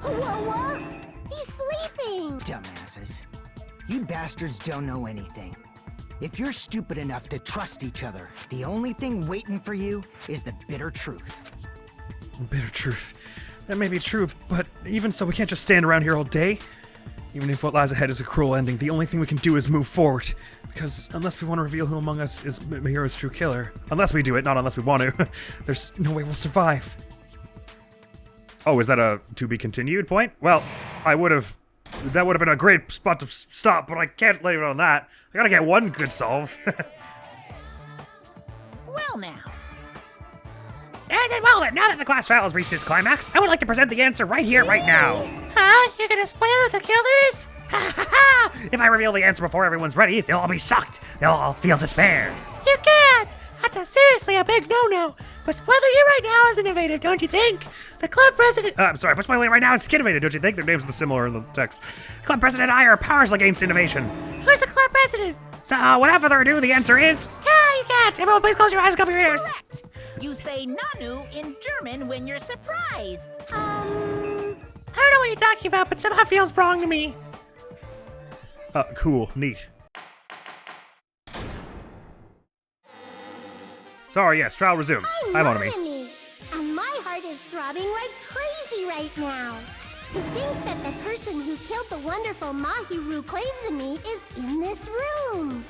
Whoa. He's sleeping. Dumbasses. You bastards don't know anything. If you're stupid enough to trust each other, the only thing waiting for you is the bitter truth. Bitter truth. That may be true, but even so, we can't just stand around here all day. Even if what lies ahead is a cruel ending, the only thing we can do is move forward. Because unless we want to reveal who among us is Mihiro's true killer, unless we do it, not unless we want to, there's no way we'll survive. Oh, is that a to be continued point? Well, that would have been a great spot to stop, but I can't leave it on that. I gotta get one good solve. Well now. And well then, now that the class trial has reached its climax, I would like to present the answer right here, right now. Huh? You're gonna spoil the killers? Ha ha ha! If I reveal the answer before everyone's ready, they'll all be shocked. They'll all feel despair. You can't! That's seriously a big no-no. But spoiling it right now is innovative, don't you think? The club president... I'm sorry, but spoiling it right now is innovative, don't you think? Their names are similar in the text. Club president and I are powers against innovation. Who's the club president? So, without further ado, the answer is... Yeah, you can't. Everyone please close your eyes and cover your ears. Correct. You say Nanu in German when you're surprised. I don't know what you're talking about, but somehow feels wrong to me. Cool. Neat. Sorry, yes, trial resumed. I'm on me. And my heart is throbbing like crazy right now. To think that the person who killed the wonderful Mahiru Koizumi is in this room.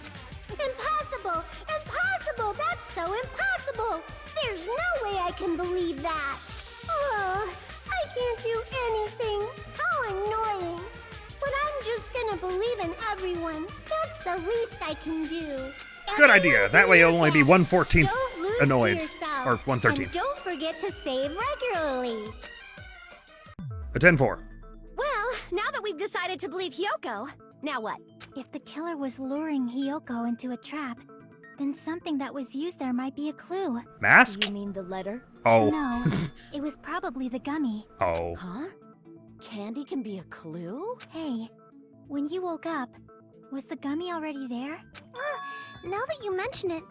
Impossible! Impossible! That's so impossible! There's no way I can believe that. Oh, I can't do anything. How annoying. But I'm just gonna believe in everyone. That's the least I can do. Good idea. That way you'll only be 1/14 Don't lose annoyed. to yourself. Or 1/13. And don't forget to save regularly. A 10-4. Well, now that we've decided to believe Hyoko, now what? If the killer was luring Hyoko into a trap, then something that was used there might be a clue. Mask? You mean the letter? Oh. No, it was probably the gummy. Oh. Huh? Candy can be a clue? Hey, when you woke up, was the gummy already there? Now that you mention it,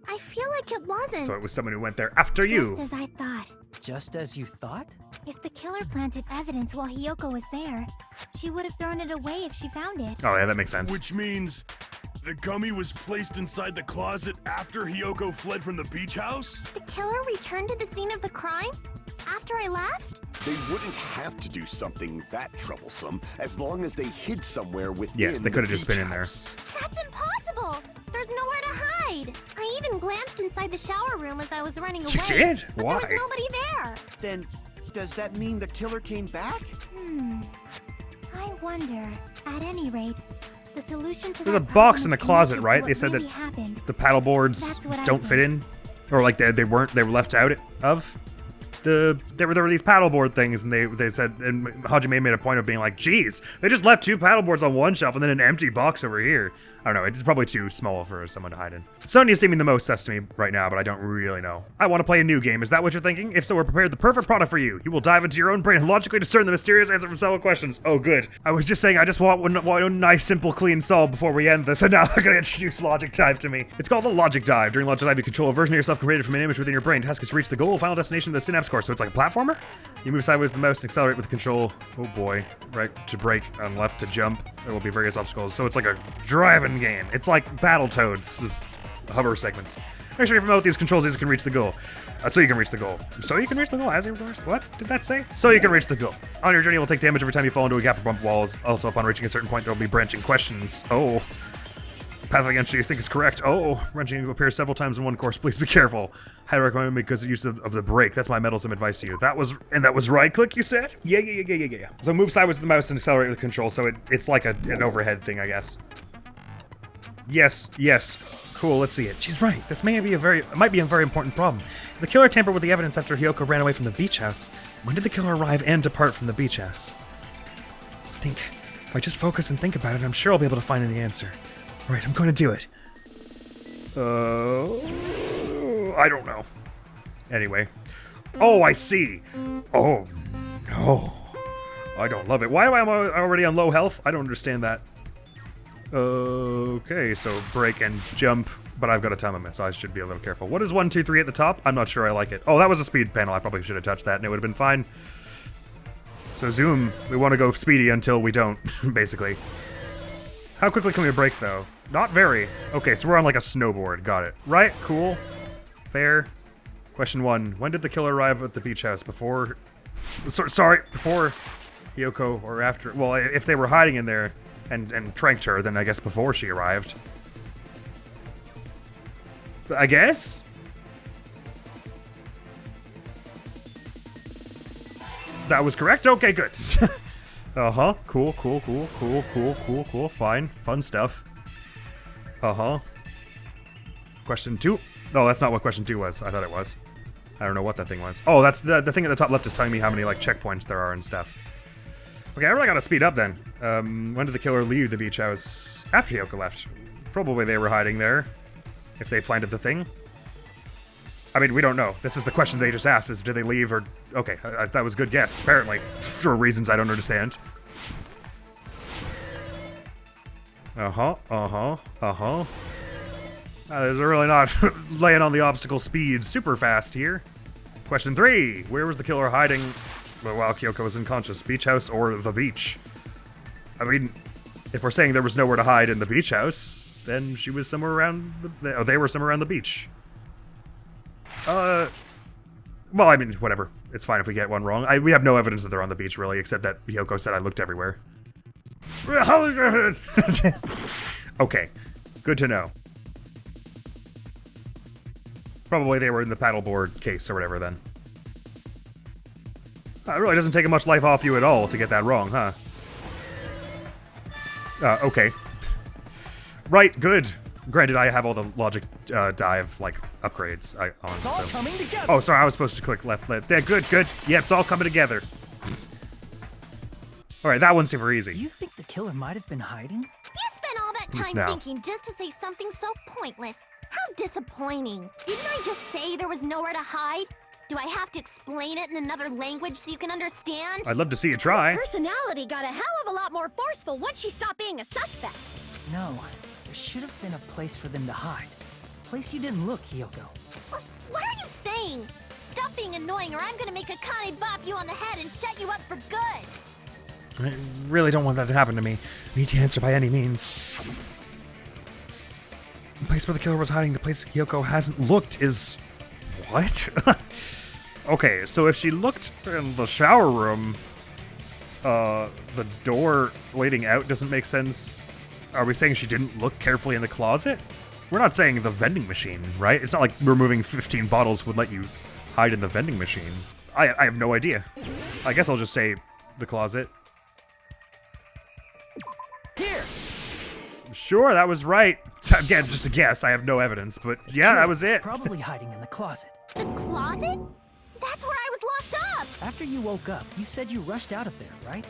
I feel like it wasn't. So it was someone who went there after you. Just as I thought. Just as you thought? If the killer planted evidence while Hyoko was there, she would have thrown it away if she found it. Oh yeah, that makes sense. Which means the gummy was placed inside the closet after Hyoko fled from the beach house? The killer returned to the scene of the crime? After I left? They wouldn't have to do something that troublesome as long as they hid somewhere within. Yes, they could have just the been in there. house. That's impossible! There's nowhere to hide! I even glanced inside the shower room as I was running away. You did? But Why? there was nobody there! Then, does that mean the killer came back? I wonder. At any rate, the solution to There's a that box problem in the is closet, connected to right? what They said really that happened. the paddle boards That's what I don't fit think. in, or like they were left out of. There were these paddleboard things, and they said, and Hajime made a point of being like, geez, they just left 2 paddleboards on one shelf and then an empty box over here. I don't know, it's probably too small for someone to hide in. Sonya's seeming the most sus to me right now, but I don't really know. I want to play a new game, is that what you're thinking? If so, we're prepared the perfect product for you. You will dive into your own brain and logically discern the mysterious answer from several questions. Oh, good. I was just saying I just want one nice, simple, clean solve before we end this, and now they're gonna introduce Logic Dive to me. It's called the Logic Dive. During Logic Dive, you control a version of yourself created from an image within your brain. Task is to reach the goal, final destination of the synapse core, so it's like a platformer? You move sideways with the mouse and accelerate with the control. Oh boy. Right to brake and left to jump. There will be various obstacles. So it's like a driving game. It's like Battletoads' hover segments. Make sure you promote these controls as you can reach the goal. So you can reach the goal. So you can reach the goal as you reach. What did that say? So you can reach the goal. On your journey, you will take damage every time you fall into a gap or bump walls. Also, upon reaching a certain point, there will be branching questions. Oh. The path against you think is correct. Oh, wrenching appears several times in one course. Please be careful. Highly recommend because of use of the brake. That's my meddlesome advice to you. That was right click, you said? Yeah. So move sideways with the mouse and accelerate with the control. So it's like an overhead thing, I guess. Yes. Cool, let's see it. She's right. This might be a very important problem. If the killer tampered with the evidence after Hyoko ran away from the beach house, when did the killer arrive and depart from the beach house? If I just focus and think about it, I'm sure I'll be able to find the answer. Alright, I'm going to do it. I don't know. Anyway. Oh, I see. Oh, no. Oh, I don't love it. Why am I already on low health? I don't understand that. Okay, so break and jump, but I've got a time limit, so I should be a little careful. What is 1, 2, 3 at the top? I'm not sure I like it. Oh, that was a speed panel. I probably should have touched that and it would have been fine. So zoom, we want to go speedy until we don't, basically. How quickly can we break, though? Not very. Okay, so we're on like a snowboard. Got it. Right, cool. Fair. Question 1. When did the killer arrive at the beach house? Before... Sorry, before Hiyoko or after? Well, if they were hiding in there and tranked her, then I guess before she arrived. I guess? That was correct? Okay, good. Uh-huh. Cool. Fine. Fun stuff. Uh-huh. Question 2. No, that's not what question 2 was. I thought it was. I don't know what that thing was. Oh, that's the thing at the top left is telling me how many, like, checkpoints there are and stuff. Okay, I really gotta speed up then. When did the killer leave the beach house? After Hiyoko left. Probably they were hiding there. If they planted the thing. I mean, we don't know. This is the question they just asked, is did they leave or... Okay, that was a good guess, apparently. For reasons I don't understand. They're really not laying on the obstacle speed super fast here. Question 3. Where was the killer hiding while Kyoko was unconscious? Beach house or the beach? I mean, if we're saying there was nowhere to hide in the beach house, then she was somewhere around they were somewhere around the beach. Well, I mean, whatever. It's fine if we get one wrong. We have no evidence that they're on the beach, really, except that Hiyoko said I looked everywhere. Okay. Good to know. Probably they were in the paddleboard case or whatever, then. It really doesn't take much life off you at all to get that wrong, huh? Okay. Right, good. Granted, I have all the logic dive, like, upgrades on, it's all coming together. Oh, sorry, I was supposed to click left. Yeah, good. Yeah, it's all coming together. Alright, that one's super easy. Do you think the killer might have been hiding? You spent all that time now. thinking just to say something so pointless. How disappointing. Didn't I just say there was nowhere to hide? Do I have to explain it in another language so you can understand? I'd love to see you try. Her personality got a hell of a lot more forceful once she stopped being a suspect. No, there should have been a place for them to hide. A place you didn't look, Hiyoko. What are you saying? Stop being annoying or I'm gonna make Akane bop you on the head and shut you up for good. I really don't want that to happen to me. I need to answer by any means. The place where the killer was hiding, the place Hiyoko hasn't looked is... What? Okay, so if she looked in the shower room, the door leading out doesn't make sense. Are we saying she didn't look carefully in the closet? We're not saying the vending machine, right? It's not like removing 15 bottles would let you hide in the vending machine. I have no idea. I guess I'll just say the closet. Here! Sure, that was right. Again, just a guess. I have no evidence, but yeah, Sure, that was it. Probably hiding in the closet. The closet? That's where I was locked up! After you woke up, you said you rushed out of there, right?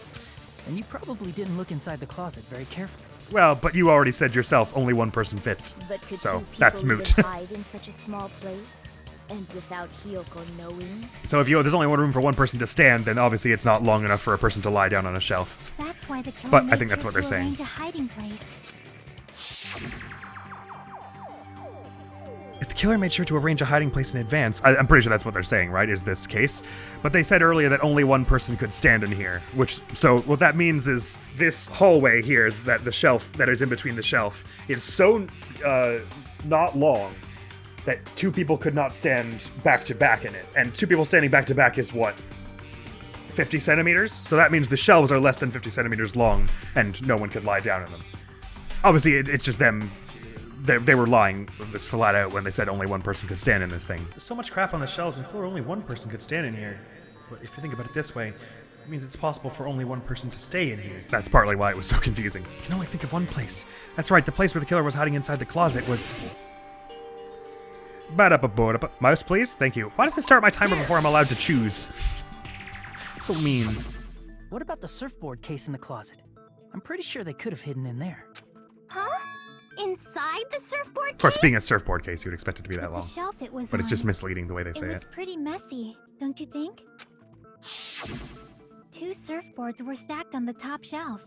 And you probably didn't look inside the closet very carefully. Well, but you already said yourself, only one person fits. But could So, two people that's moot. even hide in such a small place? And without Hiyoko knowing? So if there's only one room for one person to stand, then obviously it's not long enough for a person to lie down on a shelf. That's why the killer But I made think that's sure what they're to saying. arrange a hiding place. If the killer made sure to arrange a hiding place in advance, I'm pretty sure that's what they're saying, right, is this case? But they said earlier that only one person could stand in here, so what that means is this hallway here, that the shelf, that is in between the shelf, is so, not long, that two people could not stand back to back in it. And two people standing back to back is what? 50 centimeters? So that means the shelves are less than 50 centimeters long, and no one could lie down in them. Obviously, it's just them. They were lying this flat out when they said only one person could stand in this thing. There's so much crap on the shelves and floor, only one person could stand in here. But if you think about it this way, it means it's possible for only one person to stay in here. That's partly why it was so confusing. I can only think of one place. That's right, the place where the killer was hiding inside the closet was... Mouse, please? Thank you. Why does it start my timer before I'm allowed to choose? So mean. What about the surfboard case in the closet? I'm pretty sure they could have hidden in there. Huh? Inside the surfboard Of course, case? being a surfboard case, you'd expect it to be that The long. shelf it was But it's on, just misleading the way they say it it. was pretty messy, don't you think? 2 surfboards were stacked on the top shelf.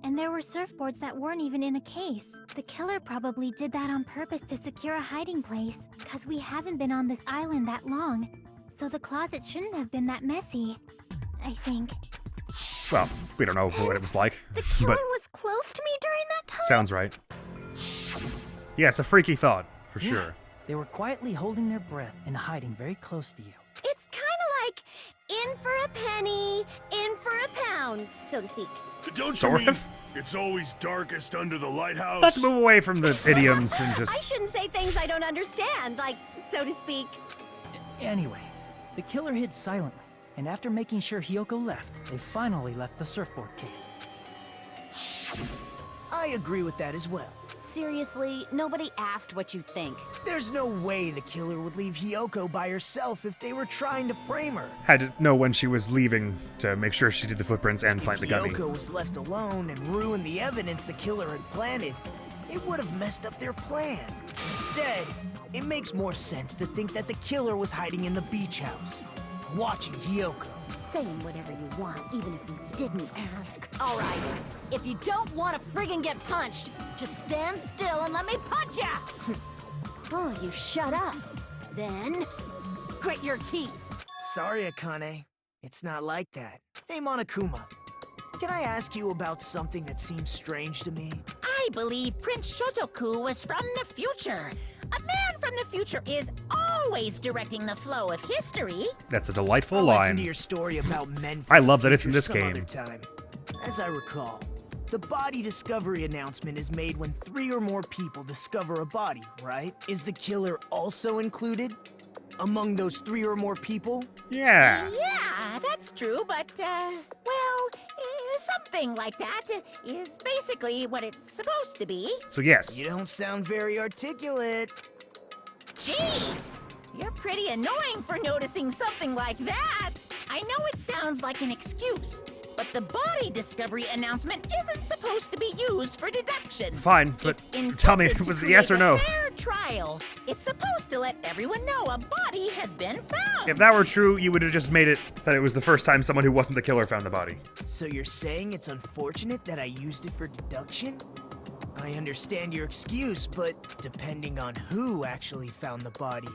And there were surfboards that weren't even in a case. The killer probably did that on purpose to secure a hiding place, cause we haven't been on this island that long. So the closet shouldn't have been that messy, I think. Well, we don't know what it was like. The killer but was close to me during that time? sounds right. Yeah, it's a freaky thought, for Yeah, sure. They were quietly holding their breath and hiding very close to you. It's kind of like in for a penny, in for a pound, so to speak. Don't Sort you mean of. it's always darkest under the lighthouse? Let's move away from the idioms and I just... shouldn't say things I don't understand, like, so to speak. Anyway, the killer hid silently, and after making sure Hiyoko left, they finally left the surfboard case. I agree with that as well. Seriously, nobody asked what you think. There's no way the killer would leave Hiyoko by herself if they were trying to frame her. Had to know when she was leaving to make sure she did the footprints and plant the gummy. If Hiyoko was left alone and ruined the evidence the killer had planted, it would have messed up their plan. Instead, it makes more sense to think that the killer was hiding in the beach house, watching Hiyoko. Saying whatever you want, even if you didn't ask. All right, if you don't want to friggin' get punched, just stand still and let me punch ya! Oh, you shut up. Then, grit your teeth. Sorry, Akane. It's not like that. Hey, Monokuma. Can I ask you about something that seems strange to me? I believe Prince Shotoku was from the future. A man from the future is always directing the flow of history. That's a delightful I'll listen to line. your story about men. I love that it's in future this some game. other time. As I recall, the body discovery announcement is made when 3 or more people discover a body, right? Is the killer also included among those 3 or more people? Yeah. Yeah, that's true, but, something like that is basically what it's supposed to be. So yes. You don't sound very articulate. Jeez! You're pretty annoying for noticing something like that. I know it sounds like an excuse, but the body discovery announcement isn't supposed to be used for deduction. Fine, but It's tell me, intended to was it yes or create a no? fair trial. It's supposed to let everyone know a body has been found. If that were true, you would have just made it so that it was the first time someone who wasn't the killer found the body. So you're saying it's unfortunate that I used it for deduction? I understand your excuse, but depending on who actually found the body,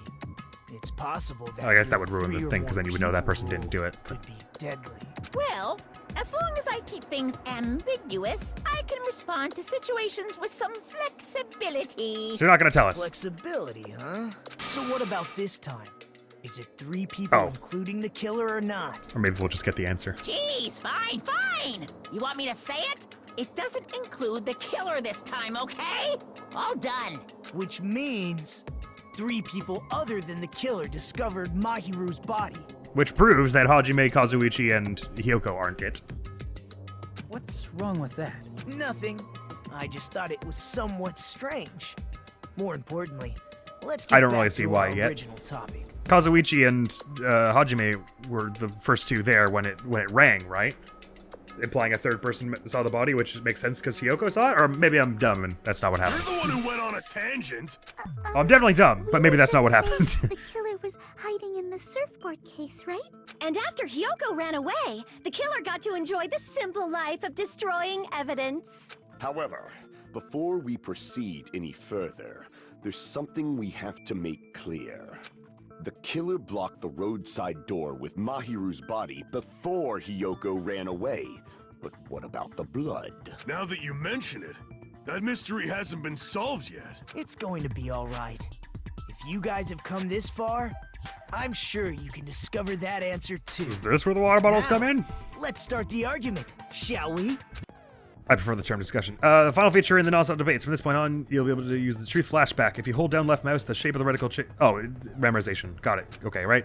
it's possible that I guess that your would ruin 3 the or thing, because more then you would know that people person didn't do it. could be deadly. Well, as long as I keep things ambiguous, I can respond to situations with some flexibility. So you're not gonna tell us. Flexibility, huh? So what about this time? Is it 3 people, Oh. including the killer, or not? Or maybe we'll just get the answer. Jeez, fine. You want me to say it? It doesn't include the killer this time, okay? All done. Which means 3 people other than the killer discovered Mahiru's body. Which proves that Hajime, Kazuichi, and Hiyoko aren't it. What's wrong with that? Nothing. I just thought it was somewhat strange. More importantly, let's get I don't back really see to why our yet. original topic. Kazuichi and Hajime were the first 2 there when it rang, right? Implying a third person saw the body, which makes sense because Hiyoko saw it? Or maybe I'm dumb and that's not what You're happened. the one who went on a tangent. I'm definitely dumb, but maybe that's not what happened. The killer was hiding in the surfboard case, right? And after Hiyoko ran away, the killer got to enjoy the simple life of destroying evidence. However, before we proceed any further, there's something we have to make clear. The killer blocked the roadside door with Mahiru's body before Hiyoko ran away. But what about the blood? Now that you mention it, that mystery hasn't been solved yet. It's going to be all right. If you guys have come this far, I'm sure you can discover that answer too. Is this where the water bottles Now, come in? Let's start the argument, shall we? I prefer the term discussion. The final feature in the non-stop debates. From this point on, you'll be able to use the truth flashback. If you hold down left mouse, the shape of the reticle memorization. Got it. Okay, right?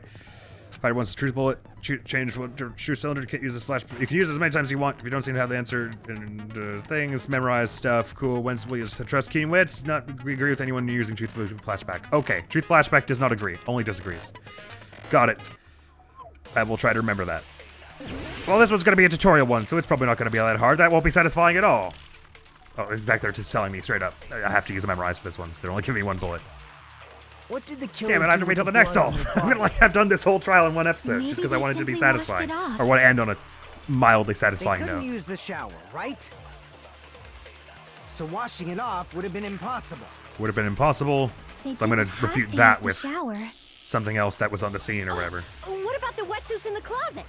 Fighter wants the truth bullet. Change truth cylinder. You can't use this flash. You can use it as many times as you want. If you don't seem to have the answer and things, memorize stuff. Cool. When's will you trust keen wits? Not agree with anyone using truth flashback. Okay. Truth flashback does not agree. Only disagrees. Got it. I will try to remember that. Well, this one's going to be a tutorial one, so it's probably not going to be that hard. That won't be satisfying at all. Oh, in fact, they're just telling me straight up. I have to use a memorize for this one, so they're only giving me 1 bullet. What did the killer Damn it, I have to do wait till with the next blood on solve. your I mean, body? like I've done this whole trial in 1 episode, Maybe just because I they wanted to be simply washed satisfying. it off. Or want to end on a mildly They satisfying couldn't note. use the shower, right? So washing it off would have been impossible. Would have been impossible, They so I'm gonna didn't have refute to that use the with shower. something else that was on the scene or whatever. What about the wetsuits in the closet?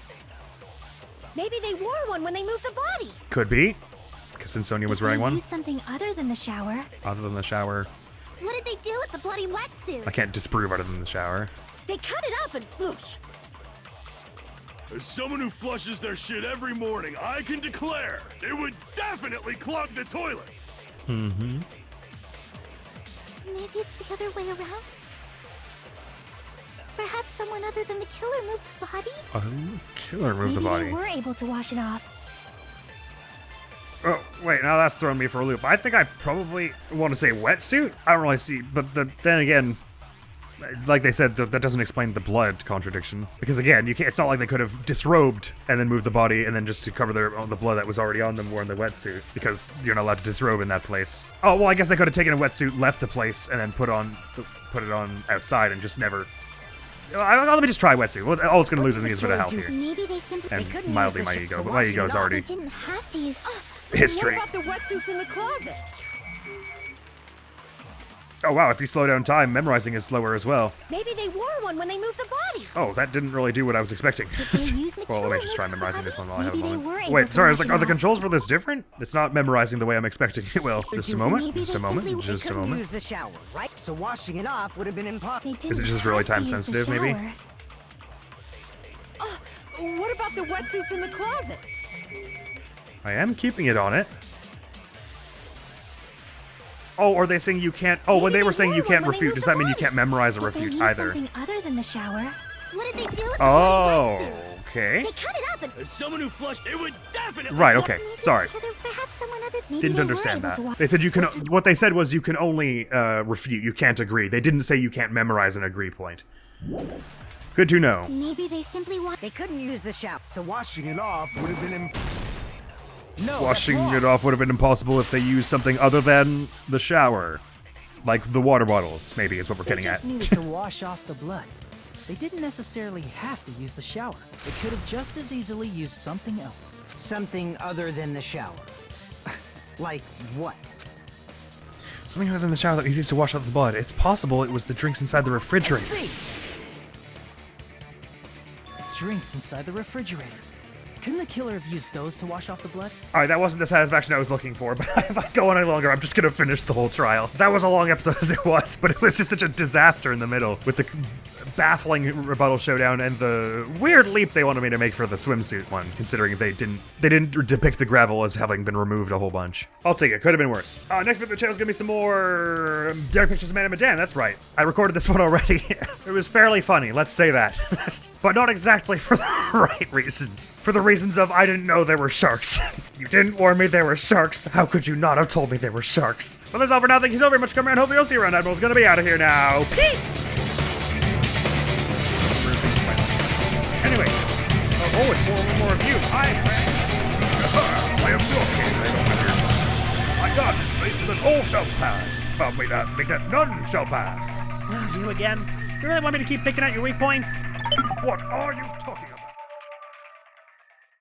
Maybe they wore one when they moved the body. Could be, because since Sonia was If they wearing one, used something other than the shower. other than the shower. What did they do with the bloody wetsuit? I can't disprove other than the shower. They cut it up and whoosh. As someone who flushes their shit every morning, I can declare it would definitely clog the toilet. Mm-hmm. Maybe it's the other way around? Perhaps someone other than the killer moved the body? Oh, killer moved the Maybe body. they were able to wash it off. Oh, wait, now that's throwing me for a loop. I think I probably want to say wetsuit. I don't really see, but then again, like they said, that doesn't explain the blood contradiction. Because again, you can't. It's not like they could have disrobed and then moved the body and then just to cover the blood that was already on them wearing the wetsuit. Because you're not allowed to disrobe in that place. Oh well, I guess they could have taken a wetsuit, left the place, and then put it on outside and just never. Let me just try wetsuit. Well, all it's gonna lose is me is a bit of health here, Maybe they simply and couldn't mildly use the my sh- ego, so but my washing ego is it off, already They didn't have to use. history. What about the wetsuits in the closet? Oh wow, if you slow down time, memorizing is slower as well. Maybe they wore one when they moved the body. Oh, that didn't really do what I was expecting. Well, let me just try memorizing this one while I have a Maybe they moment. were able Wait, to sorry, wash it are the off. controls for this different? It's not memorizing the way I'm expecting it will. Just a moment, Maybe just they a moment, simply just a Couldn't moment. use the shower, right? So washing it off would have been impossible. They Is it didn't just really have to time use the sensitive, maybe? shower. What about the wetsuits in the closet? I am keeping it on it. Oh, are they saying you can't? Oh, when Maybe they were they saying wore you one can't when they refute, moved does the that mean you body. can't memorize or If they refute used either? something other than the shower. What did they do with the Oh, bloody wetsuit? okay. They cut it up and. As someone who flushed, it would definitely. Right, okay, Maybe sorry. Perhaps someone other. Maybe Didn't they understand were able that. to wash. They said you can. What they said was you can only refute. You can't agree. They didn't say you can't memorize an agree point. Good to know. Maybe they simply want. They couldn't use the shower, so washing it off would have been No, Washing that's it wrong. off would have been impossible if they used something other than the shower. Like the water bottles, maybe, is what we're They getting just at. needed to wash off the blood. They didn't necessarily have to use the shower. They could have just as easily used something else. Something other than the shower. Like what? Something other than the shower that was used to wash off the blood. It's possible it was the drinks inside the refrigerator. See? Drinks inside the refrigerator. Couldn't the killer have used those to wash off the blood? Alright, that wasn't the satisfaction I was looking for, but if I go on any longer, I'm just gonna finish the whole trial. That was a long episode as it was, but it was just such a disaster in the middle with the baffling rebuttal showdown and the weird leap they wanted me to make for the swimsuit one, considering they didn't depict the gravel as having been removed a whole bunch. I'll take it. Could have been worse. Next video channel is gonna be some more Dark Pictures of Man and Medan. That's right. I recorded this one already. It was fairly funny, let's say that. But not exactly for the right reasons. For the reasons of I didn't know there were sharks. You didn't warn me there were sharks. How could you not have told me there were sharks? Well, that's all for now. Thank you so very much for coming around. Hopefully you'll see you around. Admiral's gonna be out of here now. Peace! Anyway. Oh, it's one more review. Hi, I am talking. My God, this place is that all shall pass. But wait, make that none shall pass. You again? You really want me to keep picking out your weak points? What are you